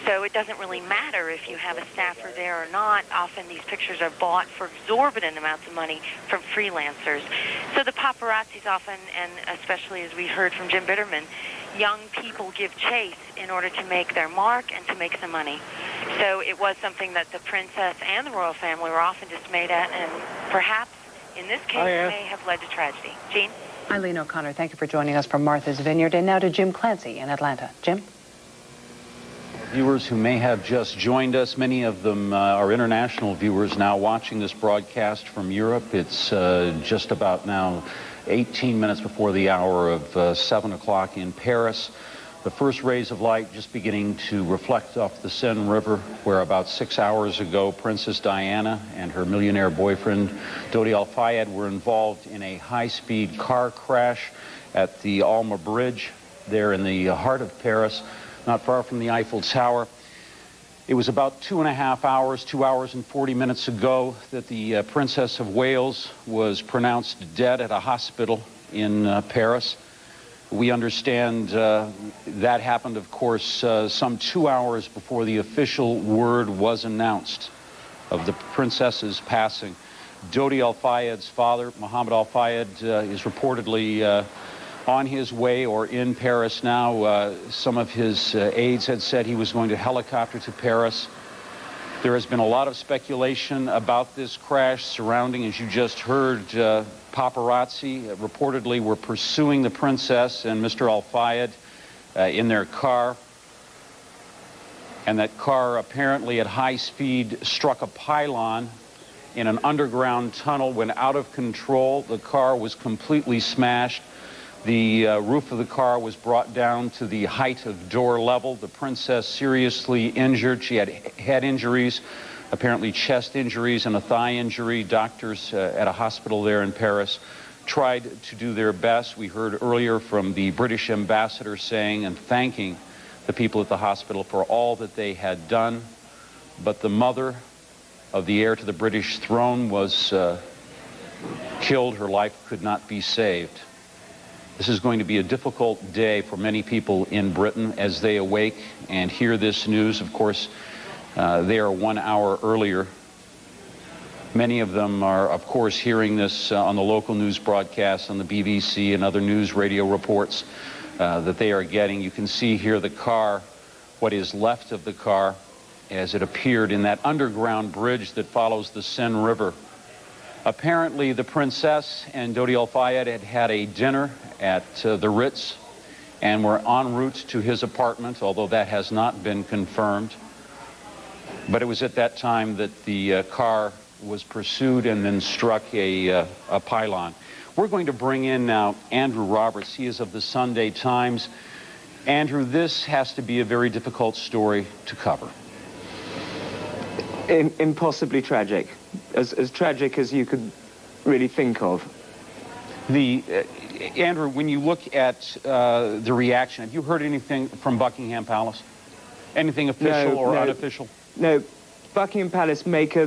so it doesn't really matter if you have a staffer there or not. Often these pictures are bought for exorbitant amounts of money from freelancers. So the paparazzis often, and especially as we heard from Jim Bitterman, young people give chase in order to make their mark and to make some money. So it was something that the princess and the royal family were often dismayed at, and perhaps in this case may have led to tragedy. Jean? Eileen O'Connor, thank you for joining us from Martha's Vineyard. And now to Jim Clancy in Atlanta. Jim? Viewers who may have just joined us, many of them are international viewers now watching this broadcast from Europe. It's just about now 18 minutes before the hour of 7 o'clock in Paris. The first rays of light just beginning to reflect off the Seine River, where about 6 hours ago, Princess Diana and her millionaire boyfriend, Dodi Fayed, were involved in a high-speed car crash at the Alma Bridge there in the heart of Paris, not far from the Eiffel Tower. It was about 2.5 hours, 2 hours and 40 minutes ago, that the Princess of Wales was pronounced dead at a hospital in Paris. We understand that happened, of course, some 2 hours before the official word was announced of the princess's passing. Dodi Fayed's father, Mohammed Fayed, is reportedly on his way or in Paris now. Some of his aides had said he was going to helicopter to Paris. There has been a lot of speculation about this crash surrounding, as you just heard, paparazzi reportedly were pursuing the princess and Mr. Fayed in their car. And that car apparently at high speed struck a pylon in an underground tunnel, went out of control. The car was completely smashed. The roof of the car was brought down to the height of door level. The princess seriously injured. She had head injuries, apparently chest injuries and a thigh injury. Doctors at a hospital there in Paris tried to do their best. We heard earlier from the British ambassador saying and thanking the people at the hospital for all that they had done. But the mother of the heir to the British throne was killed. Her life could not be saved. This is going to be a difficult day for many people in Britain as they awake and hear this news. Of course, they are 1 hour earlier. Many of them are, of course, hearing this on the local news broadcasts on the BBC and other news radio reports that they are getting. You can see here the car, what is left of the car, as it appeared in that underground bridge that follows the Seine River. Apparently, the princess and Dodi Fayed had a dinner at the Ritz and were en route to his apartment, although that has not been confirmed. But it was at that time that the car was pursued and then struck a pylon. We're going to bring in now Andrew Roberts. He is of the Sunday Times. Andrew, this has to be a very difficult story to cover. Impossibly tragic, as tragic as you could really think of. Andrew, when you look at the reaction, have you heard anything from Buckingham Palace? Anything official or unofficial? No, Buckingham Palace make a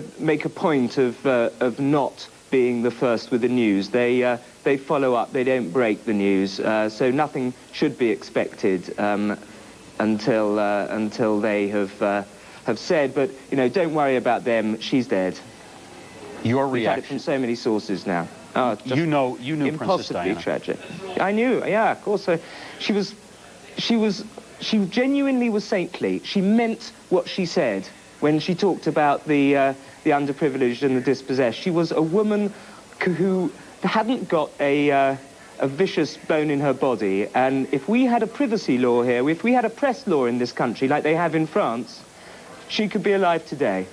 point of not being the first with the news. They follow up. They don't break the news. So nothing should be expected until they have said. But don't worry about them. She's dead. Your We've had it reaction? from so many sources now. You knew Princess Diana. Impossibly tragic. I knew. Yeah, of course. She genuinely was saintly. She meant what she said when she talked about the underprivileged and the dispossessed. She was a woman who hadn't got a vicious bone in her body. And if we had a privacy law here, if we had a press law in this country like they have in France, she could be alive today.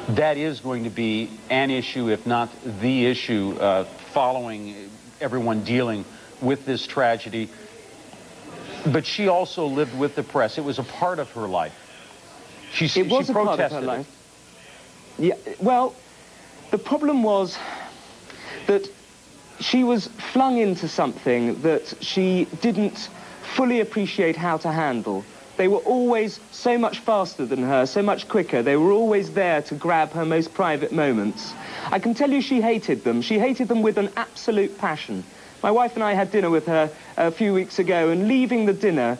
That is going to be an issue, if not the issue, following everyone dealing with this tragedy. But she also lived with the press. It was a part of her life. She was a part of her life. Yeah, well, the problem was that she was flung into something that she didn't fully appreciate how to handle. They were always so much faster than her, so much quicker. They were always there to grab her most private moments. I can tell you she hated them. She hated them with an absolute passion. My wife and I had dinner with her a few weeks ago, and leaving the dinner,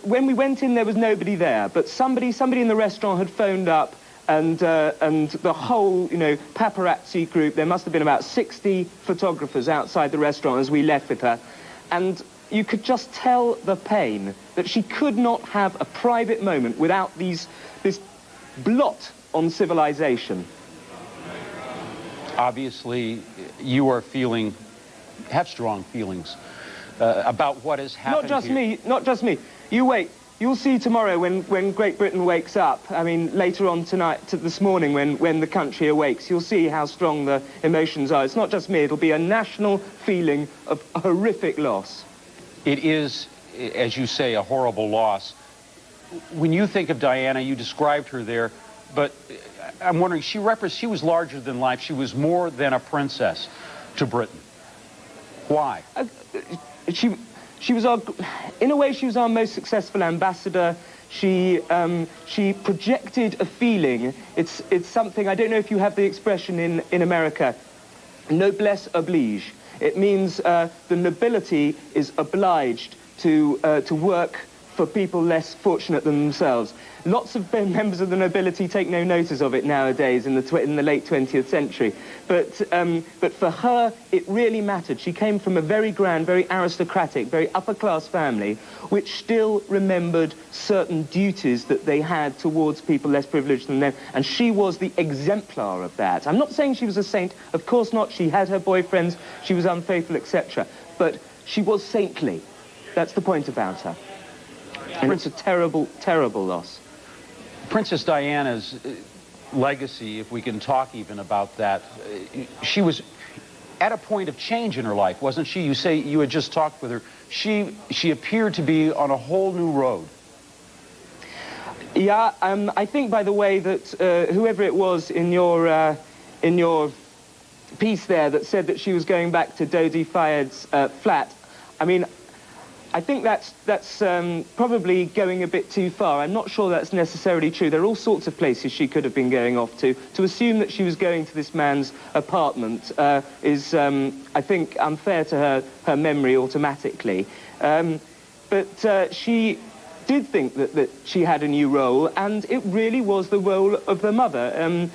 when we went in, there was nobody there, but somebody in the restaurant had phoned up, and the whole, paparazzi group, there must have been about 60 photographers outside the restaurant as we left with her, and you could just tell the pain that she could not have a private moment without this blot on civilization. Obviously, you are have strong feelings about what has happened. Not just me. You wait. You'll see tomorrow when Great Britain wakes up. I mean, later on tonight, this morning, when the country awakes, you'll see how strong the emotions are. It's not just me. It'll be a national feeling of horrific loss. It is, as you say, a horrible loss. When you think of Diana, you described her there, but I'm wondering, she was larger than life. She was more than a princess to Britain. Why? She was in a way, she was our most successful ambassador. She projected a feeling. It's something, I don't know if you have the expression in America, noblesse oblige. It means the nobility is obliged to work for people less fortunate than themselves. Lots of members of the nobility take no notice of it nowadays in the late 20th century. But for her, it really mattered. She came from a very grand, very aristocratic, very upper-class family, which still remembered certain duties that they had towards people less privileged than them, and she was the exemplar of that. I'm not saying she was a saint, of course not. She had her boyfriends, she was unfaithful, etc. But she was saintly. That's the point about her. And it's a terrible, terrible loss. Princess Diana's legacy, if we can talk even about that, she was at a point of change in her life, wasn't she? You say you had just talked with her. She appeared to be on a whole new road. Yeah, I think by the way that whoever it was in your piece there that said that she was going back to Dodi Fayed's flat, I mean, I think that's probably going a bit too far. I'm not sure that's necessarily true. There are all sorts of places she could have been going off to. To assume that she was going to this man's apartment is, I think, unfair to her memory automatically. But she did think that she had a new role, and it really was the role of the mother.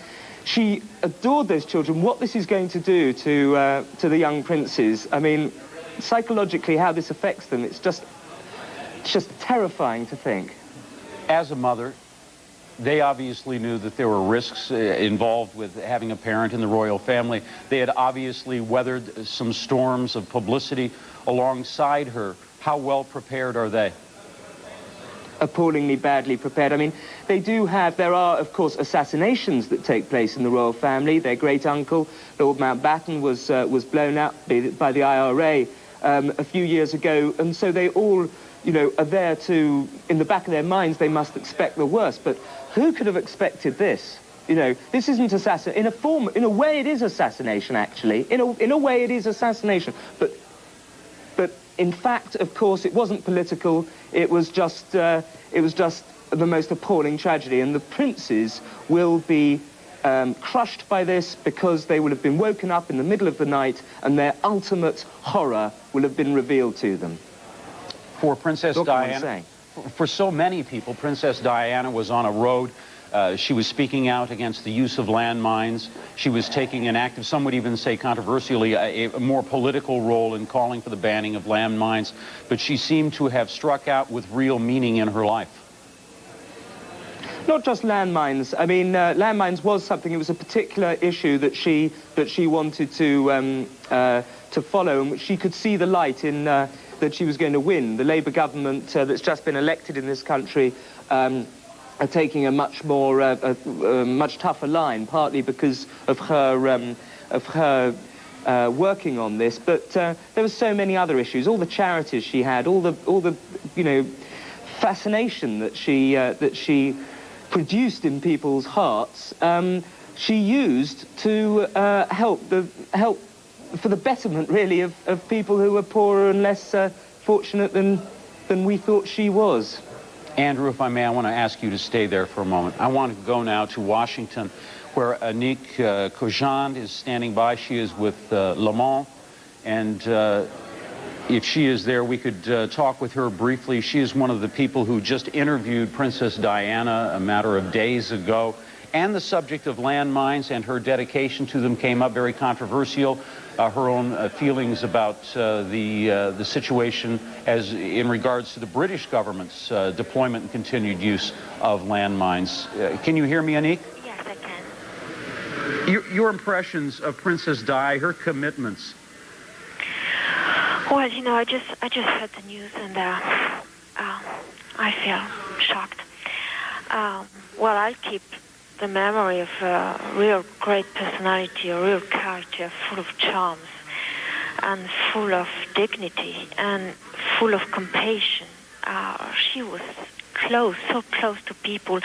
She adored those children. What this is going to do to the young princes, I mean, psychologically, how this affects them, it's just terrifying to think. As a mother, They obviously knew that there were risks involved with having a parent in the royal family. They had obviously weathered some storms of publicity alongside her. How well prepared are they? Appallingly badly prepared. I mean, there are, of course, assassinations that take place in the royal family. Their great-uncle, Lord Mountbatten, was blown up by the IRA a few years ago, and so they all, are there to, in the back of their minds, they must expect the worst. But who could have expected this? This isn't assassination. In a way, it is assassination, actually. In a way, it is assassination. But in fact, of course, it wasn't political. It was just the most appalling tragedy. And the princes will be crushed by this because they will have been woken up in the middle of the night and their ultimate horror will have been revealed to them. For Princess Diana, for so many people, Princess Diana was on a road. She was speaking out against the use of landmines. She was taking an active, some would even say controversially, a more political role in calling for the banning of landmines. But she seemed to have struck out with real meaning in her life. Not just landmines. I mean, landmines was something. It was a particular issue that she wanted to follow, and which she could see the light in that she was going to win. The Labour government that's just been elected in this country are taking a much more, much tougher line, partly because of her working on this. But there were so many other issues. All the charities she had, all the fascination that she produced in people's hearts, she used to help for the betterment, really, of people who were poorer and less fortunate than we thought she was. Andrew, if I may, I want to ask you to stay there for a moment. I want to go now to Washington, where Annick Cogent is standing by. She is with Le Mans, and if she is there, we could talk with her briefly. She is one of the people who just interviewed Princess Diana a matter of days ago, and the subject of landmines and her dedication to them came up, very controversial. Her own feelings about the situation as in regards to the British government's deployment and continued use of landmines. Can you hear me, Annick? Yes, I can. Your impressions of Princess Di, her commitments. Well, I just heard the news and I feel shocked. Well, I keep the memory of a real great personality, a real character, full of charms and full of dignity and full of compassion. She was close, so close to people.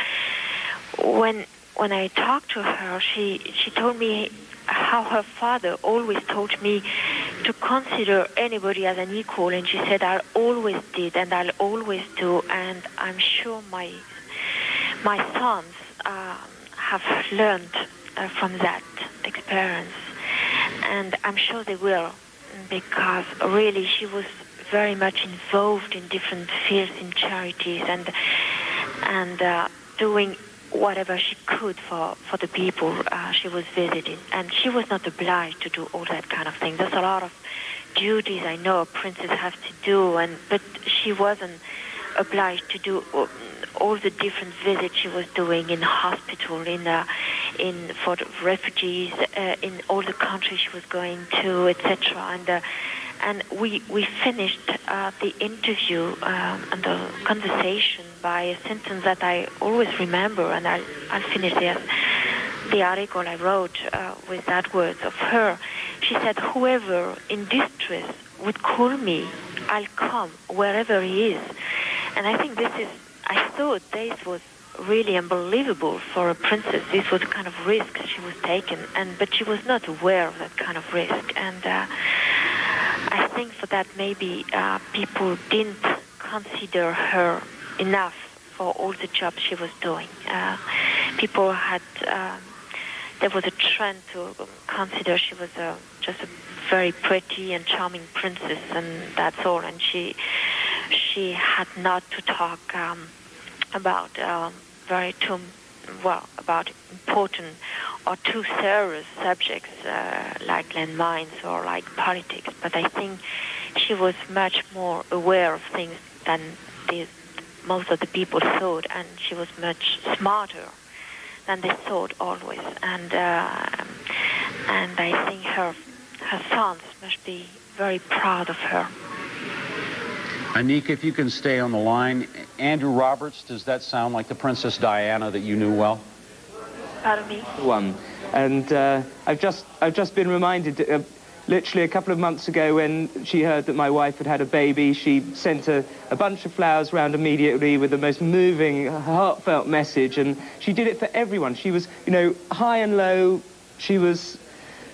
When I talked to her, she told me how her father always taught me to consider anybody as an equal, and she said, I always did and I'll always do, and I'm sure my sons have learned from that experience, and I'm sure they will, because really she was very much involved in different fields in charities and doing whatever she could for the people she was visiting. And she was not obliged to do all that kind of thing. There's a lot of duties I know a princess has to do, but she wasn't obliged to do all the different visits she was doing in hospital, for the refugees, in all the countries she was going to, etc. And we finished the interview and the conversation by a sentence that I always remember, and I'll finish the article I wrote with that words of her. She said, whoever in distress would call me, I'll come wherever he is. And I think I thought this was really unbelievable for a princess. This was the kind of risk she was taking, but she was not aware of that kind of risk. And I think for that maybe people didn't consider her enough for all the jobs she was doing. People had, there was a trend to consider she was just a very pretty and charming princess, and that's all. And she had not to talk about about important or too serious subjects like landmines or like politics. But I think she was much more aware of things than most of the people thought, and she was much smarter than they thought always. And I think her sons must be very proud of her. Anik, if you can stay on the line. Andrew Roberts, does that sound like the Princess Diana that you knew well? Pardon me? One. And I've just been reminded, literally a couple of months ago, when she heard that my wife had had a baby, she sent a bunch of flowers round immediately with the most moving, heartfelt message, and she did it for everyone. She was, you know, high and low. She was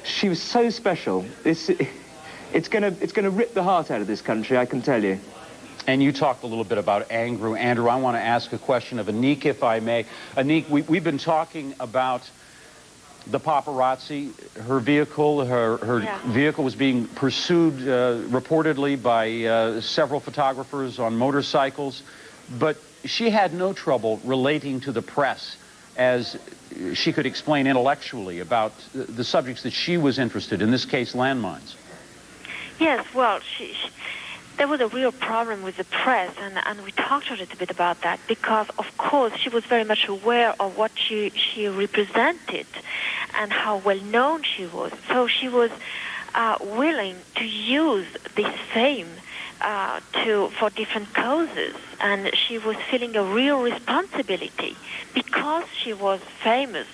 so special. It's gonna rip the heart out of this country, I can tell you. And you talked a little bit about Andrew. Andrew, I want to ask a question of Anik, if I may. Anik, we've been talking about the paparazzi. Her vehicle, vehicle was being pursued reportedly by several photographers on motorcycles, but she had no trouble relating to the press, as she could explain intellectually about the subjects that she was interested in this case, landmines. Yes, well, there was a real problem with the press, and we talked a little bit about that, because, of course, she was very much aware of what she represented and how well-known she was. So she was willing to use this fame for different causes, and she was feeling a real responsibility because she was famous,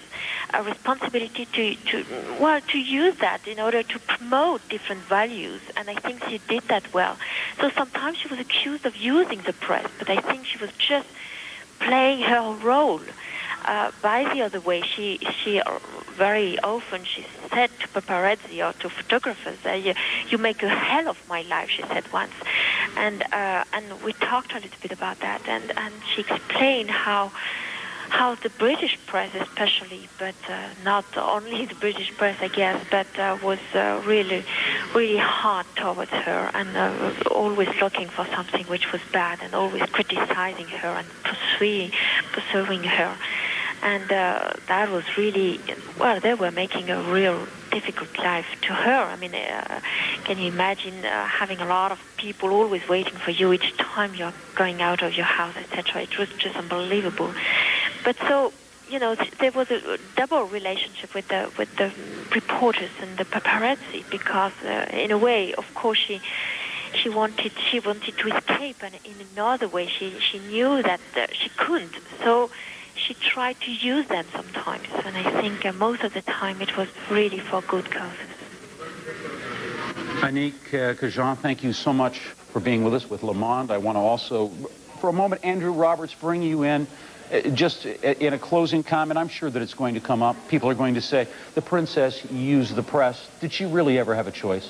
a responsibility to use that in order to promote different values, and I think she did that well. So sometimes she was accused of using the press, but I think she was just playing her role. By the other way, she very often she said to paparazzi or to photographers, "You make a hell of my life," she said once, and we talked a little bit about that, and she explained how the British press especially, but not only the British press, I guess, but was really hard towards her, and always looking for something which was bad, and always criticizing her and pursuing her. And that was really, well, they were making a real difficult life to her. I mean, can you imagine having a lot of people always waiting for you each time you're going out of your house, etc.? It was just unbelievable. But so, you know, there was a double relationship with the reporters and the paparazzi, because in a way, of course, she wanted to escape, and in another way, she knew that she couldn't. So she tried to use them sometimes, and I think most of the time it was really for good causes. Anik Kajan, thank you so much for being with us with Le Monde. I want to also, for a moment, Andrew Roberts, bring you in. Just in a closing comment, I'm sure that it's going to come up. People are going to say, the princess used the press. Did she really ever have a choice?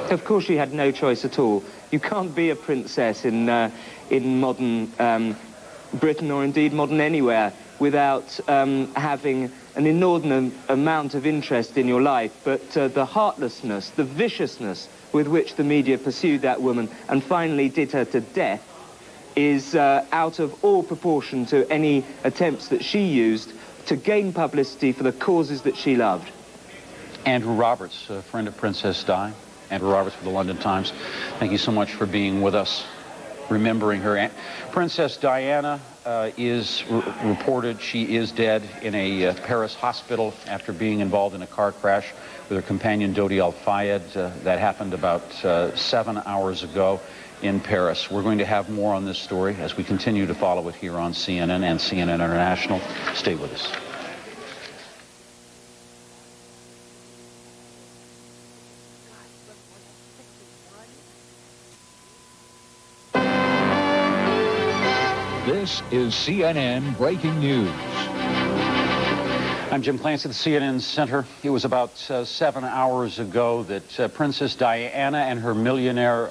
Of course she had no choice at all. You can't be a princess in modern Britain, or indeed modern anywhere, without having an inordinate amount of interest in your life. But the heartlessness, the viciousness with which the media pursued that woman and finally did her to death is out of all proportion to any attempts that she used to gain publicity for the causes that she loved. Andrew Roberts, a friend of Princess Di. Andrew Roberts for the London Times. Thank you so much for being with us, remembering her. Princess Diana is reported she is dead in a Paris hospital after being involved in a car crash with her companion Dodi Fayed. That happened about 7 hours ago in Paris. We're going to have more on this story as we continue to follow it here on CNN and CNN International. Stay with us. This is CNN Breaking News. I'm Jim Clancy at the CNN Center. It was about 7 hours ago that Princess Diana and her millionaire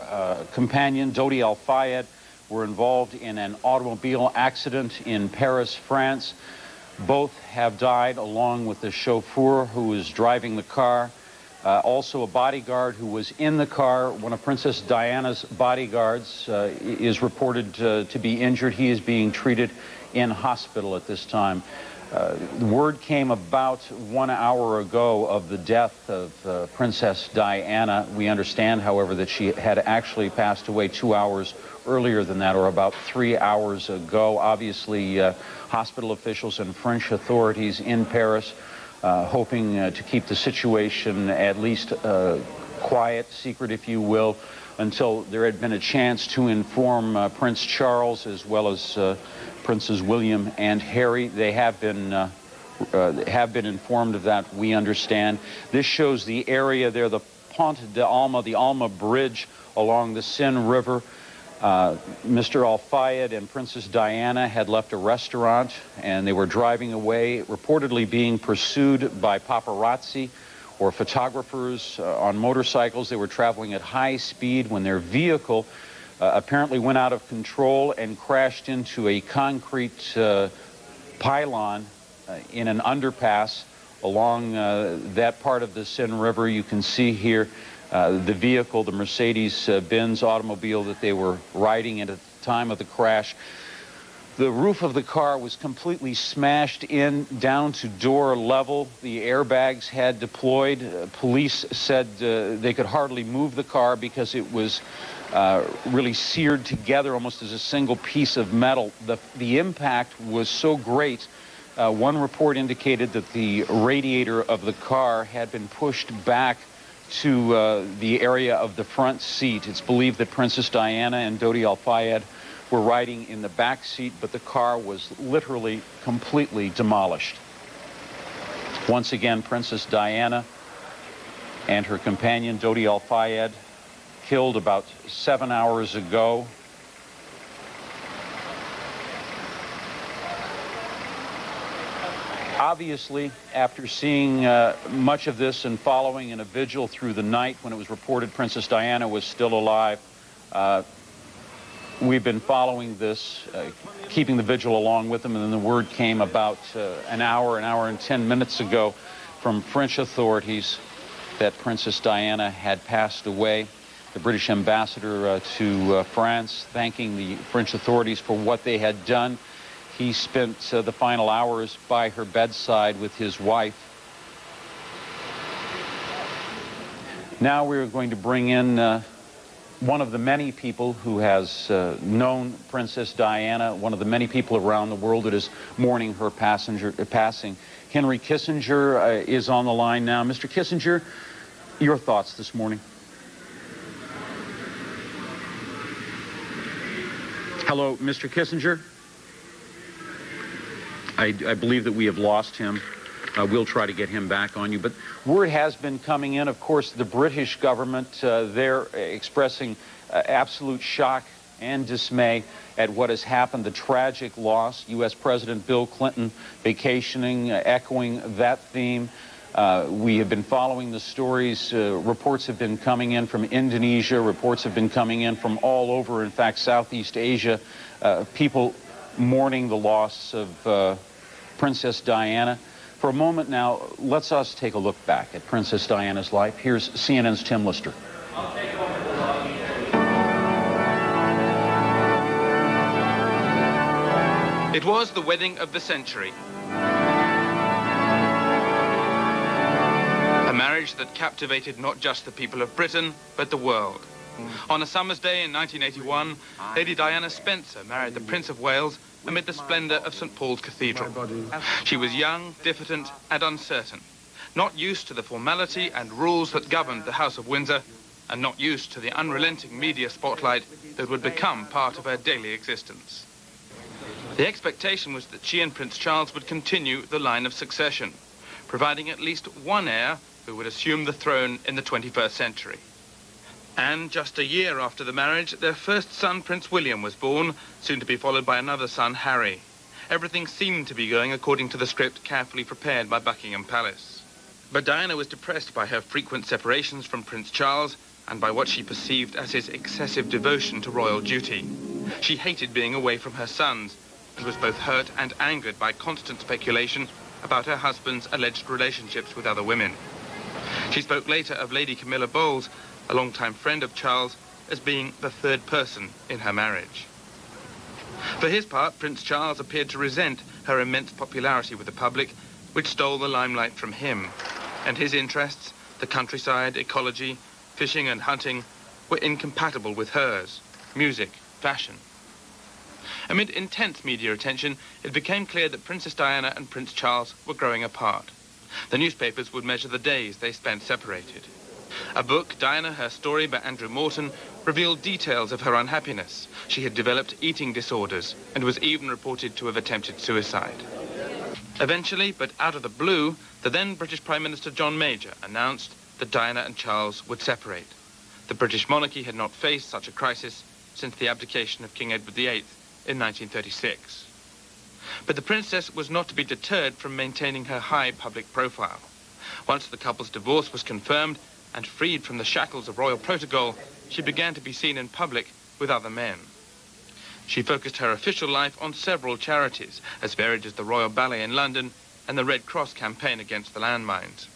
companion, Dodi Fayed, were involved in an automobile accident in Paris, France. Both have died, along with the chauffeur who was driving the car. Also a bodyguard who was in the car. One of Princess Diana's bodyguards is reported to be injured. He is being treated in hospital at this time. Word came about 1 hour ago of the death of Princess Diana. We understand, however, that she had actually passed away 2 hours earlier than that, or about 3 hours ago. Obviously, hospital officials and French authorities in Paris hoping to keep the situation at least quiet, secret, if you will, until there had been a chance to inform Prince Charles as well as Princes William and Harry. They have been informed of that, we understand. This shows the area there, the Pont de Alma, the Alma Bridge along the Seine River. Mr. Al Fayed and Princess Diana had left a restaurant and they were driving away, reportedly being pursued by paparazzi or photographers on motorcycles. They were traveling at high speed when their vehicle apparently went out of control and crashed into a concrete pylon in an underpass along that part of the Seine River. You can see here the vehicle, the Mercedes Benz automobile that they were riding in at the time of the crash. The roof of the car was completely smashed in down to door level. The airbags had deployed. Police said they could hardly move the car because it was really seared together almost as a single piece of metal. The impact was so great. One report indicated that the radiator of the car had been pushed back to the area of the front seat. It's believed that Princess Diana and Dodi Fayed were riding in the back seat, but the car was literally completely demolished. Once again, Princess Diana and her companion Dodi Fayed killed about 7 hours ago. Obviously, after seeing much of this and following in a vigil through the night when it was reported Princess Diana was still alive, we've been following this, keeping the vigil along with them, and then the word came about an hour and 10 minutes ago from French authorities that Princess Diana had passed away. The British ambassador to France thanking the French authorities for what they had done. He spent the final hours by her bedside with his wife. Now we're going to bring in one of the many people who has known Princess Diana, one of the many people around the world that is mourning her passing. Henry Kissinger is on the line now. Mr. Kissinger, your thoughts this morning? Hello, Mr. Kissinger? I believe that we have lost him. We'll try to get him back on you. But word has been coming in, of course, the British government, they're expressing absolute shock and dismay at what has happened, the tragic loss. U.S. President Bill Clinton vacationing, echoing that theme. We have been following the stories. Reports have been coming in from Indonesia. Reports have been coming in from all over, in fact, Southeast Asia. People mourning the loss of Princess Diana. For a moment now, let's us take a look back at Princess Diana's life. Here's CNN's Tim Lister. It was the wedding of the century. A marriage that captivated not just the people of Britain, but the world. On a summer's day in 1981, Lady Diana Spencer married the Prince of Wales amid the splendor of St. Paul's Cathedral. She was young, diffident, and uncertain, not used to the formality and rules that governed the House of Windsor, and not used to the unrelenting media spotlight that would become part of her daily existence. The expectation was that she and Prince Charles would continue the line of succession, providing at least one heir who would assume the throne in the 21st century. And just a year after the marriage, their first son, Prince William, was born, soon to be followed by another son, Harry. Everything seemed to be going according to the script carefully prepared by Buckingham Palace. But Diana was depressed by her frequent separations from Prince Charles and by what she perceived as his excessive devotion to royal duty. She hated being away from her sons and was both hurt and angered by constant speculation about her husband's alleged relationships with other women. She spoke later of Lady Camilla Bowles, a longtime friend of Charles, as being the third person in her marriage. For his part, Prince Charles appeared to resent her immense popularity with the public, which stole the limelight from him. And his interests, the countryside, ecology, fishing and hunting, were incompatible with hers, music, fashion. Amid intense media attention, it became clear that Princess Diana and Prince Charles were growing apart. The newspapers would measure the days they spent separated. A book, Diana, Her Story, by Andrew Morton, revealed details of her unhappiness. She had developed eating disorders and was even reported to have attempted suicide. Eventually, but out of the blue, the then British Prime Minister John Major announced that Diana and Charles would separate. The British monarchy had not faced such a crisis since the abdication of King Edward VIII in 1936. But the princess was not to be deterred from maintaining her high public profile. Once the couple's divorce was confirmed and freed from the shackles of royal protocol, she began to be seen in public with other men. She focused her official life on several charities, as varied as the Royal Ballet in London and the Red Cross campaign against the landmines.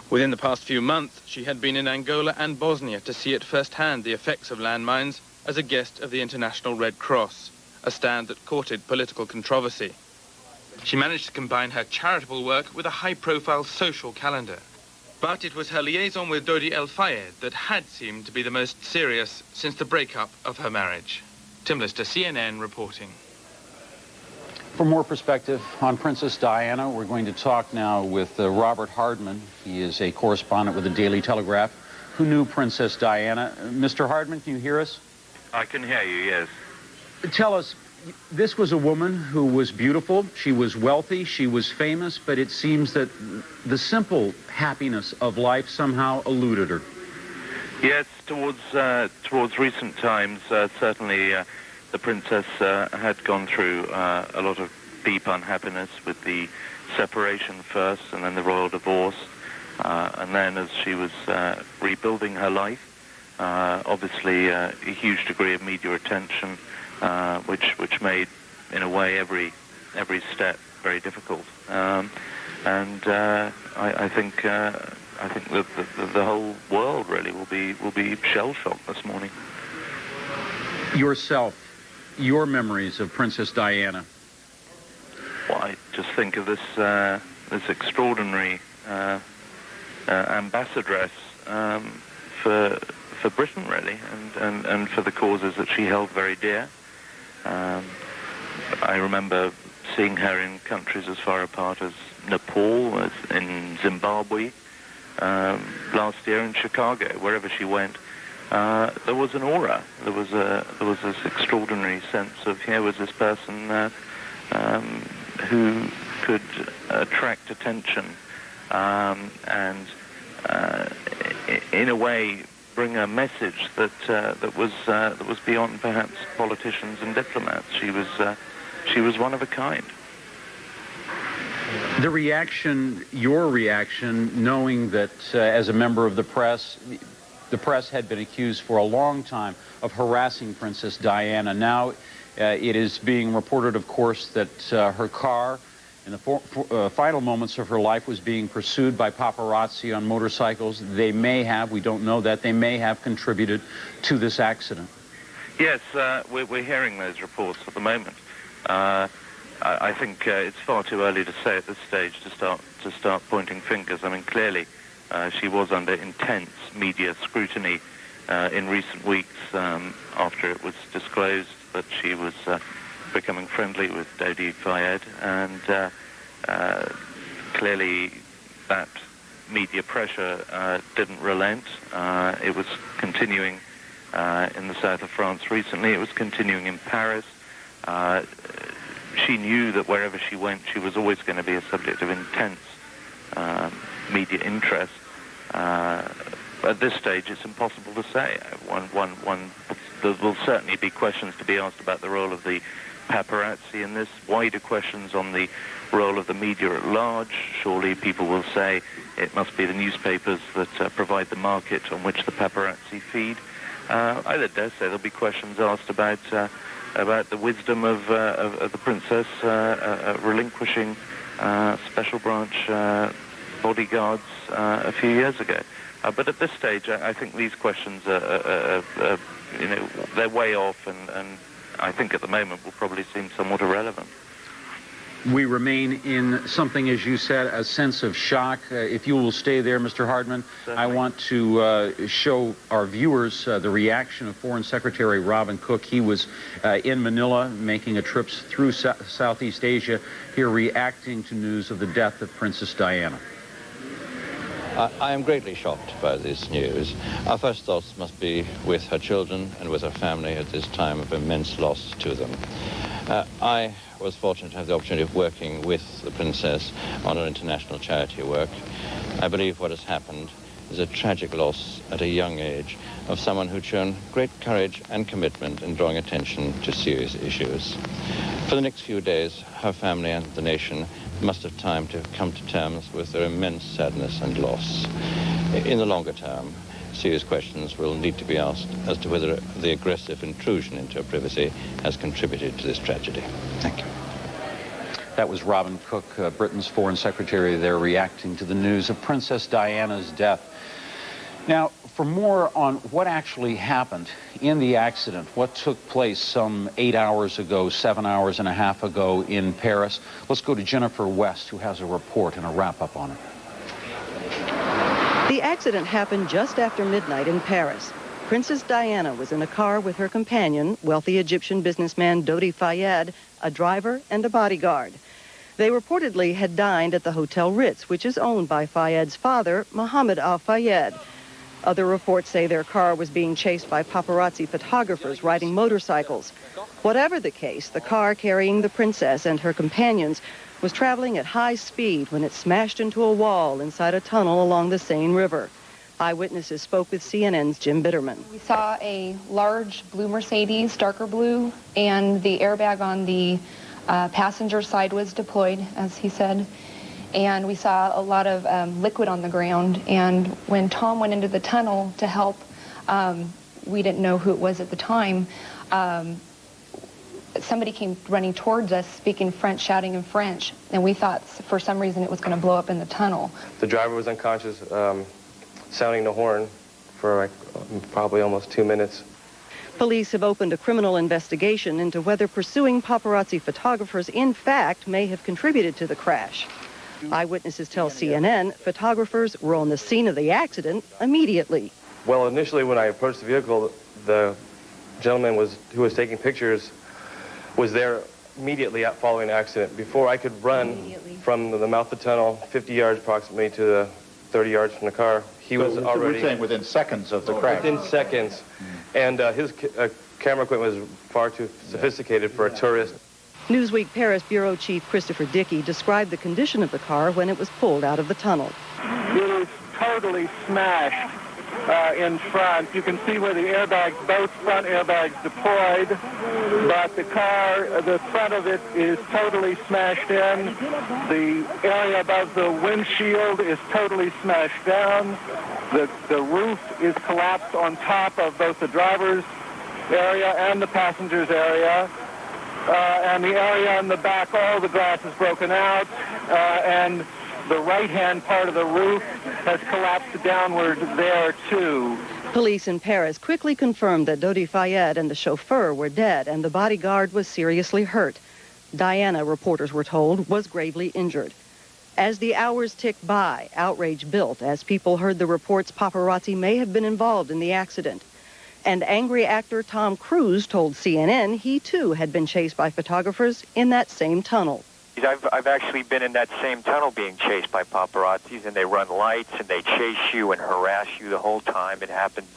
Within the past few months, she had been in Angola and Bosnia to see at first-hand the effects of landmines as a guest of the International Red Cross, a stand that courted political controversy. She managed to combine her charitable work with a high-profile social calendar. But it was her liaison with Dodi Fayed that had seemed to be the most serious since the breakup of her marriage. Tim Lister, CNN, reporting. For more perspective on Princess Diana, we're going to talk now with Robert Hardman. He is a correspondent with the Daily Telegraph who knew Princess Diana. Mr. Hardman, can you hear us? I can hear you, yes. Tell us, this was a woman who was beautiful, she was wealthy, she was famous, but it seems that the simple happiness of life somehow eluded her. Yes, towards recent times, certainly the princess had gone through a lot of deep unhappiness with the separation first and then the royal divorce. And then as she was rebuilding her life, obviously a huge degree of media attention, which made, in a way, every step very difficult. I think that the whole world really will be shell-shocked this morning. Yourself, your memories of Princess Diana. Well, I just think of this extraordinary ambassadress for Britain, really, and for the causes that she held very dear. I remember seeing her in countries as far apart as Nepal, as in Zimbabwe, last year in Chicago. Wherever she went, there was an aura. There was this extraordinary sense of here was this person who could attract attention and in a way bring a message that was beyond perhaps politicians and diplomats. She was one of a kind. The reaction, your reaction, knowing that as a member of the press had been accused for a long time of harassing Princess Diana. Now it is being reported, of course, that her car in the final moments of her life was being pursued by paparazzi on motorcycles. They may have, we don't know that, they may have contributed to this accident. Yes, we're hearing those reports at the moment. I think it's far too early to say at this stage to start pointing fingers. I mean, clearly she was under intense media scrutiny in recent weeks after it was disclosed that she was becoming friendly with Dodi Fayed, and clearly that media pressure didn't relent. It was continuing in the south of France recently. It was continuing in Paris. She knew that wherever she went, she was always going to be a subject of intense media interest. At this stage, it's impossible to say. There will certainly be questions to be asked about the role of the paparazzi in this, wider questions on the role of the media at large. Surely people will say it must be the newspapers that provide the market on which the paparazzi feed. I dare say there'll be questions asked about the wisdom of the princess relinquishing special branch bodyguards a few years ago. But at this stage, I think these questions are they're way off, and I think at the moment will probably seem somewhat irrelevant. We remain in something, as you said, a sense of shock. If you will stay there, Mr. Hardman, I want to show our viewers the reaction of Foreign Secretary Robin Cook. He was in Manila making a trip through Southeast Asia, here reacting to news of the death of Princess Diana. I am greatly shocked by this news. Our first thoughts must be with her children and with her family at this time of immense loss to them. I was fortunate to have the opportunity of working with the Princess on her international charity work. I believe what has happened is a tragic loss at a young age of someone who'd shown great courage and commitment in drawing attention to serious issues. For the next few days, her family and the nation must have time to come to terms with their immense sadness and loss. In the longer term, serious questions will need to be asked as to whether the aggressive intrusion into her privacy has contributed to this tragedy. Thank you. That was Robin Cook, Britain's Foreign Secretary, there reacting to the news of Princess Diana's death. Now, for more on what actually happened in the accident, what took place some 8 hours ago, 7 hours and a half ago in Paris, let's go to Jennifer West, who has a report and a wrap-up on it. The accident happened just after midnight in Paris. Princess Diana was in a car with her companion, wealthy Egyptian businessman Dodi Fayed, a driver and a bodyguard. They reportedly had dined at the Hotel Ritz, which is owned by Fayed's father, Mohammed al-Fayed. Other reports say their car was being chased by paparazzi photographers riding motorcycles. Whatever the case, the car carrying the princess and her companions was traveling at high speed when it smashed into a wall inside a tunnel along the Seine River. Eyewitnesses spoke with CNN's Jim Bitterman. We saw a large blue Mercedes, darker blue, and the airbag on the passenger side was deployed, as he said. And we saw a lot of liquid on the ground. And when Tom went into the tunnel to help, we didn't know who it was at the time. Somebody came running towards us, speaking French, shouting in French, and we thought for some reason it was going to blow up in the tunnel. The driver was unconscious, sounding the horn for like probably almost 2 minutes. Police have opened a criminal investigation into whether pursuing paparazzi photographers in fact may have contributed to the crash. Eyewitnesses tell CNN photographers were on the scene of the accident immediately. Well, initially when I approached the vehicle, the gentleman who was taking pictures was there immediately following the accident. Before I could run from the mouth of the tunnel, 50 yards approximately to the 30 yards from the car, he was already... You're saying within seconds of the crash? Within seconds. And his camera equipment was far too sophisticated for a tourist. Newsweek Paris Bureau Chief Christopher Dickey described the condition of the car when it was pulled out of the tunnel. It is totally smashed in front. You can see where the airbags, both front airbags deployed, but the car, the front of it is totally smashed in. The area above the windshield is totally smashed down. The roof is collapsed on top of both the driver's area and the passenger's area. And the area in the back, all the glass is broken out, and the right-hand part of the roof has collapsed downward there, too. Police in Paris quickly confirmed that Dodi Fayed and the chauffeur were dead, and the bodyguard was seriously hurt. Diana, reporters were told, was gravely injured. As the hours ticked by, outrage built as people heard the reports paparazzi may have been involved in the accident. And angry actor Tom Cruise told CNN he, too, had been chased by photographers in that same tunnel. I've actually been in that same tunnel being chased by paparazzis, and they run lights, and they chase you and harass you the whole time. It happens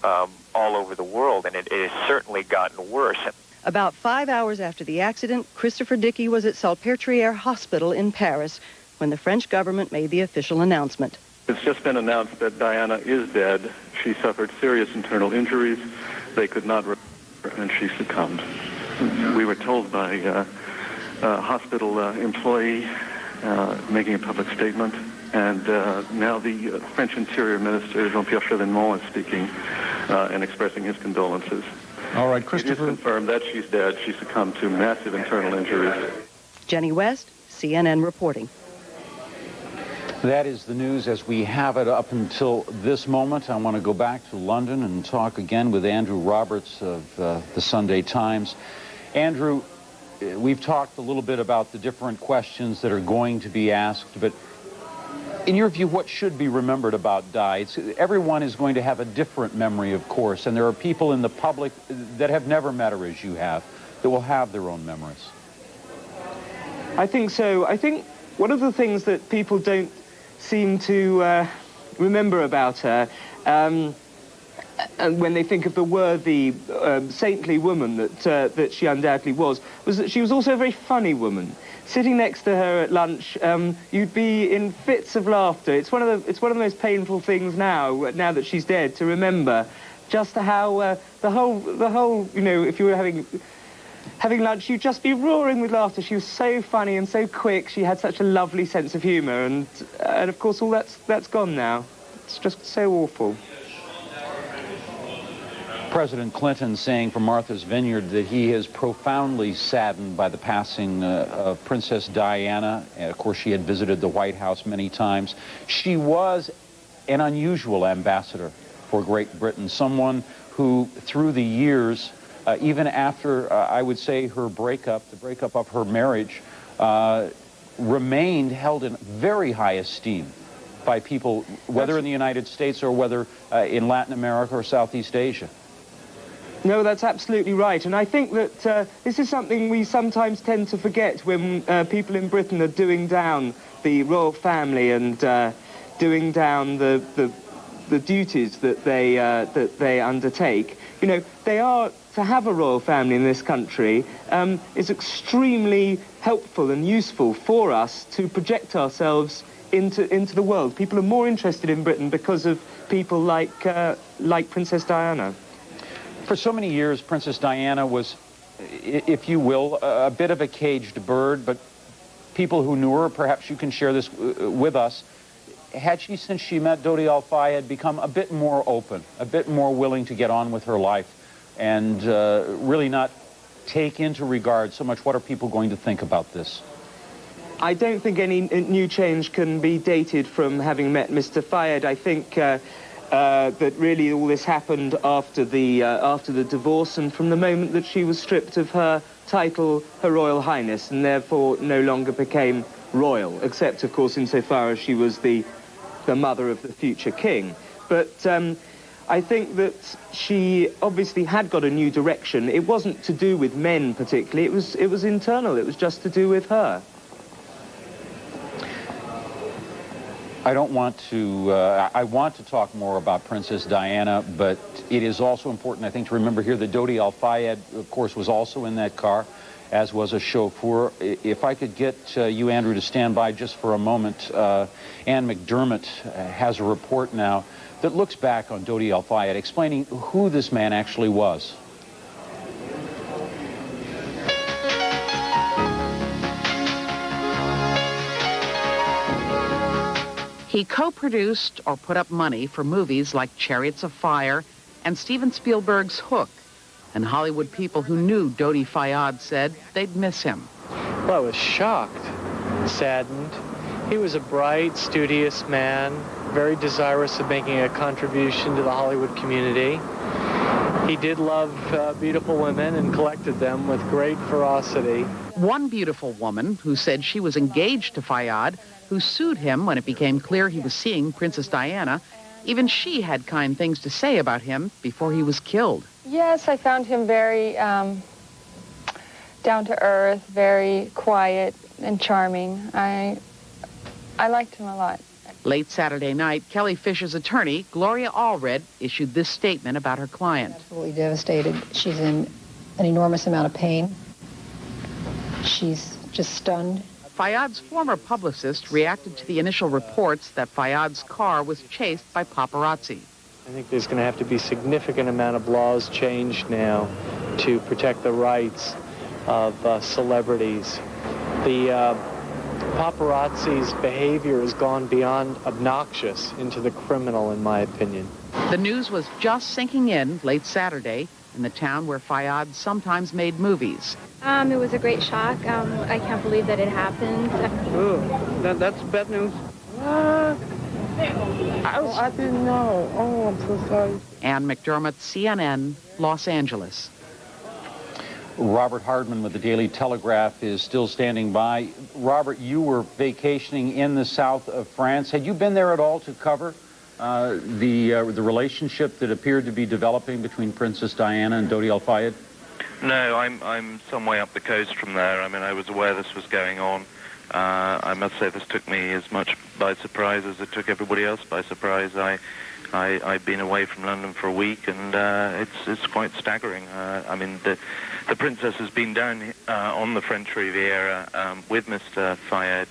all over the world, and it has certainly gotten worse. About 5 hours after the accident, Christopher Dickey was at Salpêtrière Hospital in Paris when the French government made the official announcement. It's just been announced that Diana is dead. She suffered serious internal injuries. They could not repair her, and she succumbed. We were told by a hospital employee making a public statement, and now the French Interior Minister, Jean-Pierre Chevènement, is speaking and expressing his condolences. All right, Christopher. It is confirmed that she's dead. She succumbed to massive internal injuries. Jenny West, CNN reporting. That is the news as we have it up until this moment. I want to go back to London and talk again with Andrew Roberts of the Sunday Times. Andrew, we've talked a little bit about the different questions that are going to be asked, but in your view, what should be remembered about Di? Everyone is going to have a different memory, of course, and there are people in the public that have never met her as you have that will have their own memories. I think so. I think one of the things that people don't seem to remember about her, and when they think of the worthy, saintly woman that she undoubtedly was that she was also a very funny woman. Sitting next to her at lunch, you'd be in fits of laughter. It's one of the most painful things now that she's dead, to remember just how the whole, you know, if you were having lunch, you'd just be roaring with laughter. She was so funny and so quick. She had such a lovely sense of humour, and of course all that's gone now. It's just so awful. President Clinton saying from Martha's Vineyard that he is profoundly saddened by the passing of Princess Diana. And of course, she had visited the White House many times. She was an unusual ambassador for Great Britain, someone who, through the years, even after, I would say, the breakup of her marriage, remained held in very high esteem by people, whether in the United States or whether in Latin America or Southeast Asia. No, that's absolutely right. And I think that this is something we sometimes tend to forget when people in Britain are doing down the royal family and doing down the duties that they undertake. You know, to have a royal family in this country is extremely helpful and useful for us to project ourselves into the world. People are more interested in Britain because of people like Princess Diana. For so many years, Princess Diana was, if you will, a bit of a caged bird, but people who knew her, perhaps you can share this with us, had she, since she met Dodi Fayed, become a bit more open, a bit more willing to get on with her life and really not take into regard so much what are people going to think about this? I don't think any new change can be dated from having met Mr. Fayed. I think that really all this happened after the divorce and from the moment that she was stripped of her title, Her Royal Highness, and therefore no longer became royal, except, of course, insofar as she was the mother of the future king. But I think that she obviously had got a new direction. It wasn't to do with men particularly. It was internal. It was just to do with her. I want to talk more about Princess Diana, but it is also important, I think, to remember here that Dodi Fayed, of course, was also in that car, as was a chauffeur. If I could get you, Andrew, to stand by just for a moment. Ann McDermott has a report now that looks back on Dodi Fayed, explaining who this man actually was. He co-produced or put up money for movies like Chariots of Fire and Steven Spielberg's Hook. And Hollywood people who knew Dodi Fayed said they'd miss him. Well, I was shocked, saddened. He was a bright, studious man, very desirous of making a contribution to the Hollywood community. He did love beautiful women and collected them with great ferocity. One beautiful woman who said she was engaged to Fayed, who sued him when it became clear he was seeing Princess Diana. Even she had kind things to say about him before he was killed. Yes, I found him very down to earth, very quiet and charming. I liked him a lot. Late Saturday night, Kelly Fisher's attorney, Gloria Allred, issued this statement about her client. Absolutely devastated. She's in an enormous amount of pain. She's just stunned. Fayed's former publicist reacted to the initial reports that Fayed's car was chased by paparazzi. I think there's going to have to be a significant amount of laws changed now to protect the rights of celebrities. The paparazzi's behavior has gone beyond obnoxious into the criminal, in my opinion. The news was just sinking in late Saturday in the town where Fayed sometimes made movies. It was a great shock. I can't believe that it happened. Oh, that's bad news. I didn't know. Oh, I'm so sorry. Ann McDermott, CNN, Los Angeles. Robert Hardman with the Daily Telegraph is still standing by. Robert, you were vacationing in the south of France. Had you been there at all to cover the relationship that appeared to be developing between Princess Diana and Dodi Fayed? No, I'm some way up the coast from there. I mean, I was aware this was going on. I must say this took me as much by surprise as it took everybody else by surprise. I've been away from London for a week, and it's quite staggering. I mean, the princess has been down on the French Riviera with Mr. Fayed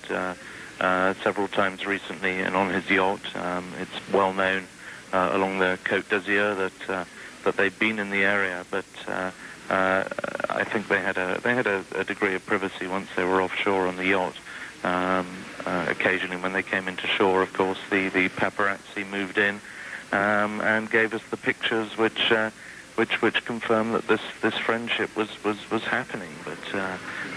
several times recently, and on his yacht. It's well known along the Côte d'Azur that they've been in the area, but I think they had a degree of privacy once they were offshore on the yacht. Occasionally, when they came into shore, of course, the paparazzi moved in and gave us the pictures, which confirmed that this friendship was happening. But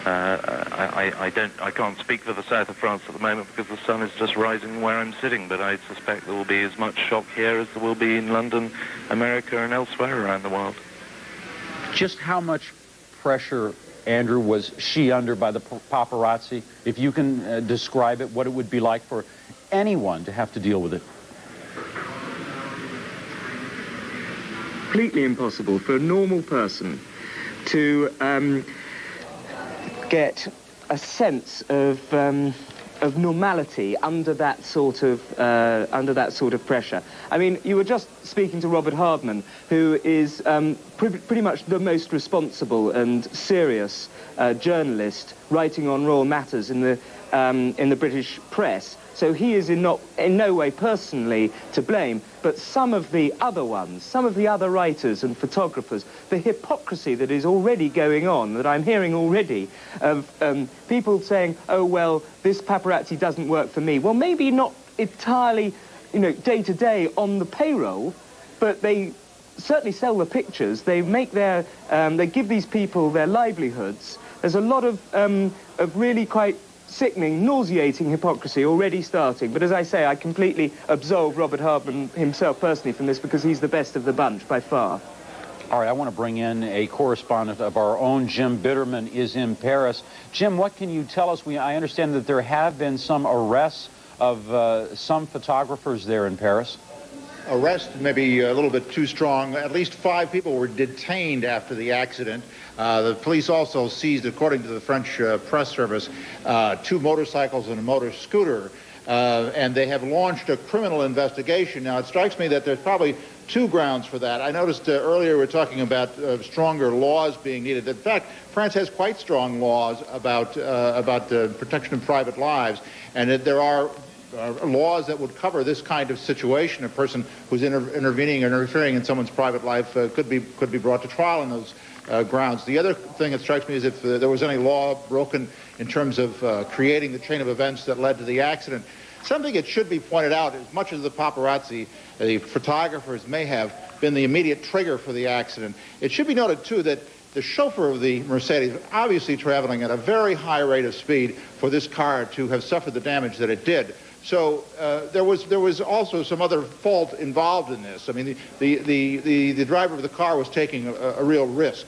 I can't speak for the south of France at the moment because the sun is just rising where I'm sitting. But I suspect there will be as much shock here as there will be in London, America, and elsewhere around the world. Just how much pressure, Andrew, was she under by the paparazzi? If you can describe it, what it would be like for anyone to have to deal with it. Completely impossible for a normal person to get a sense of normality under that sort of pressure. I mean, you were just speaking to Robert Hardman, who is pretty much the most responsible and serious journalist writing on royal matters in the British press. So he is in no way personally to blame, but some of the other ones, some of the other writers and photographers, the hypocrisy that is already going on, that I'm hearing already, of people saying, oh, well, this paparazzi doesn't work for me. Well, maybe not entirely, day to day on the payroll, but they certainly sell the pictures. They make they give these people their livelihoods. There's a lot of really quite sickening, nauseating hypocrisy already starting. But as I say, I completely absolve Robert Hardman himself personally from this because he's the best of the bunch by far. All right, I want to bring in a correspondent of our own. Jim Bitterman is in Paris. Jim, what can you tell us? I understand that there have been some arrests of some photographers there in Paris. Arrest may be a little bit too strong. At least 5 people were detained after the accident. The police also seized, according to the French press service, 2 motorcycles and a motor scooter. And they have launched a criminal investigation. Now, it strikes me that there's probably 2 grounds for that. I noticed earlier we were talking about stronger laws being needed. In fact, France has quite strong laws about the protection of private lives, and that there are laws that would cover this kind of situation. A person who's intervening or interfering in someone's private life could be brought to trial on those grounds. The other thing that strikes me is if there was any law broken in terms of creating the chain of events that led to the accident. Something that should be pointed out, as much as the paparazzi, the photographers may have been the immediate trigger for the accident, it should be noted too that the chauffeur of the Mercedes was obviously traveling at a very high rate of speed for this car to have suffered the damage that it did. So there was also some other fault involved in this. I mean, the driver of the car was taking a real risk.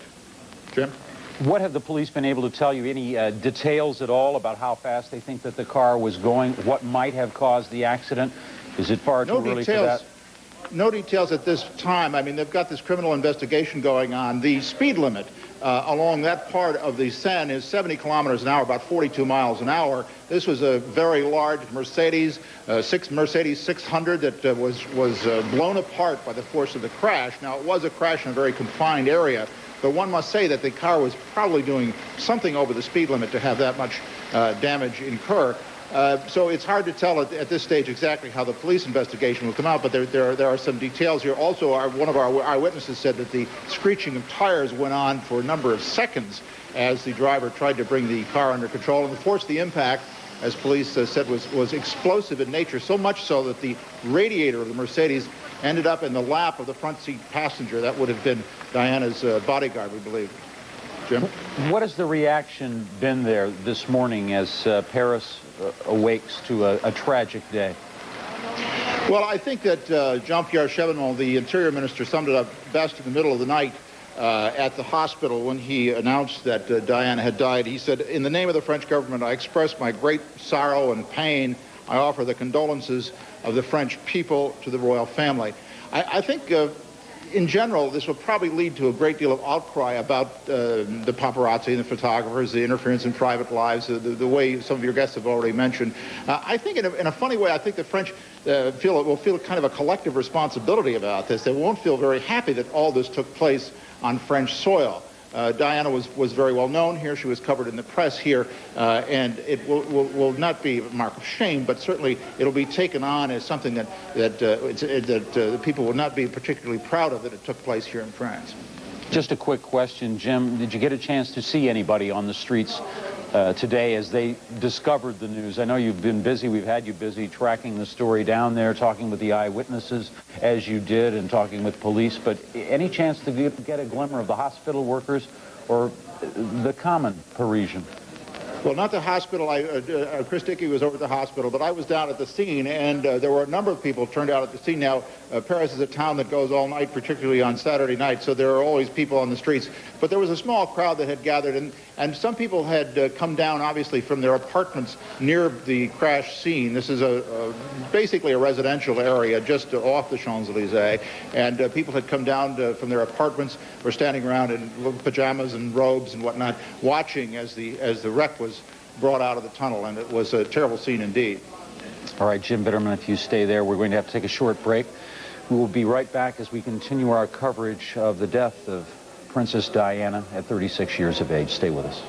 Jim? What have the police been able to tell you? Any details at all about how fast they think that the car was going? What might have caused the accident? Is it far too early for that? No details at this time. I mean, they've got this criminal investigation going on. The speed limit along that part of the Seine is 70 kilometers an hour, about 42 miles an hour. This was a very large Mercedes, Mercedes 600 that was blown apart by the force of the crash. Now, it was a crash in a very confined area, but one must say that the car was probably doing something over the speed limit to have that much damage incur. So it's hard to tell at this stage exactly how the police investigation will come out, but there are some details here. Also, one of our eyewitnesses said that the screeching of tires went on for a number of seconds as the driver tried to bring the car under control. And the force of the impact, as police said, was explosive in nature, so much so that the radiator of the Mercedes ended up in the lap of the front seat passenger. That would have been Diana's bodyguard, we believe. Jim? What has the reaction been there this morning as Paris awakes to a tragic day? Well, I think that Jean-Pierre Chevènement, the Interior Minister, summed it up best in the middle of the night at the hospital when he announced that Diana had died. He said, "In the name of the French government, I express my great sorrow and pain. I offer the condolences of the French people to the royal family." I think in general, this will probably lead to a great deal of outcry about the paparazzi and the photographers, the interference in private lives, the way some of your guests have already mentioned. I think in a funny way, I think the French will feel kind of a collective responsibility about this. They won't feel very happy that all this took place on French soil. Diana was very well known here. She was covered in the press here, and it will not be a mark of shame, but certainly it'll be taken on as something that people will not be particularly proud of that it took place here in France. Just a quick question, Jim. Did you get a chance to see anybody on the streets today as they discovered the news? I know you've been busy. We've had you busy tracking the story down there, talking with the eyewitnesses as you did and talking with police. But any chance to get a glimmer of the hospital workers or the common Parisian? Well, not the hospital. Chris Dickey was over at the hospital, but I was down at the scene, and there were a number of people turned out at the scene. Now, Paris is a town that goes all night, particularly on Saturday night, so there are always people on the streets. But there was a small crowd that had gathered, and some people had come down, obviously, from their apartments near the crash scene. This is basically a residential area just off the Champs-Élysées, and people had come down from their apartments, were standing around in little pajamas and robes and whatnot, watching as the wreck was brought out of the tunnel, and it was a terrible scene indeed. All right, Jim Bitterman, if you stay there, we're going to have to take a short break. We will be right back as we continue our coverage of the death of Princess Diana at 36 years of age. Stay with us.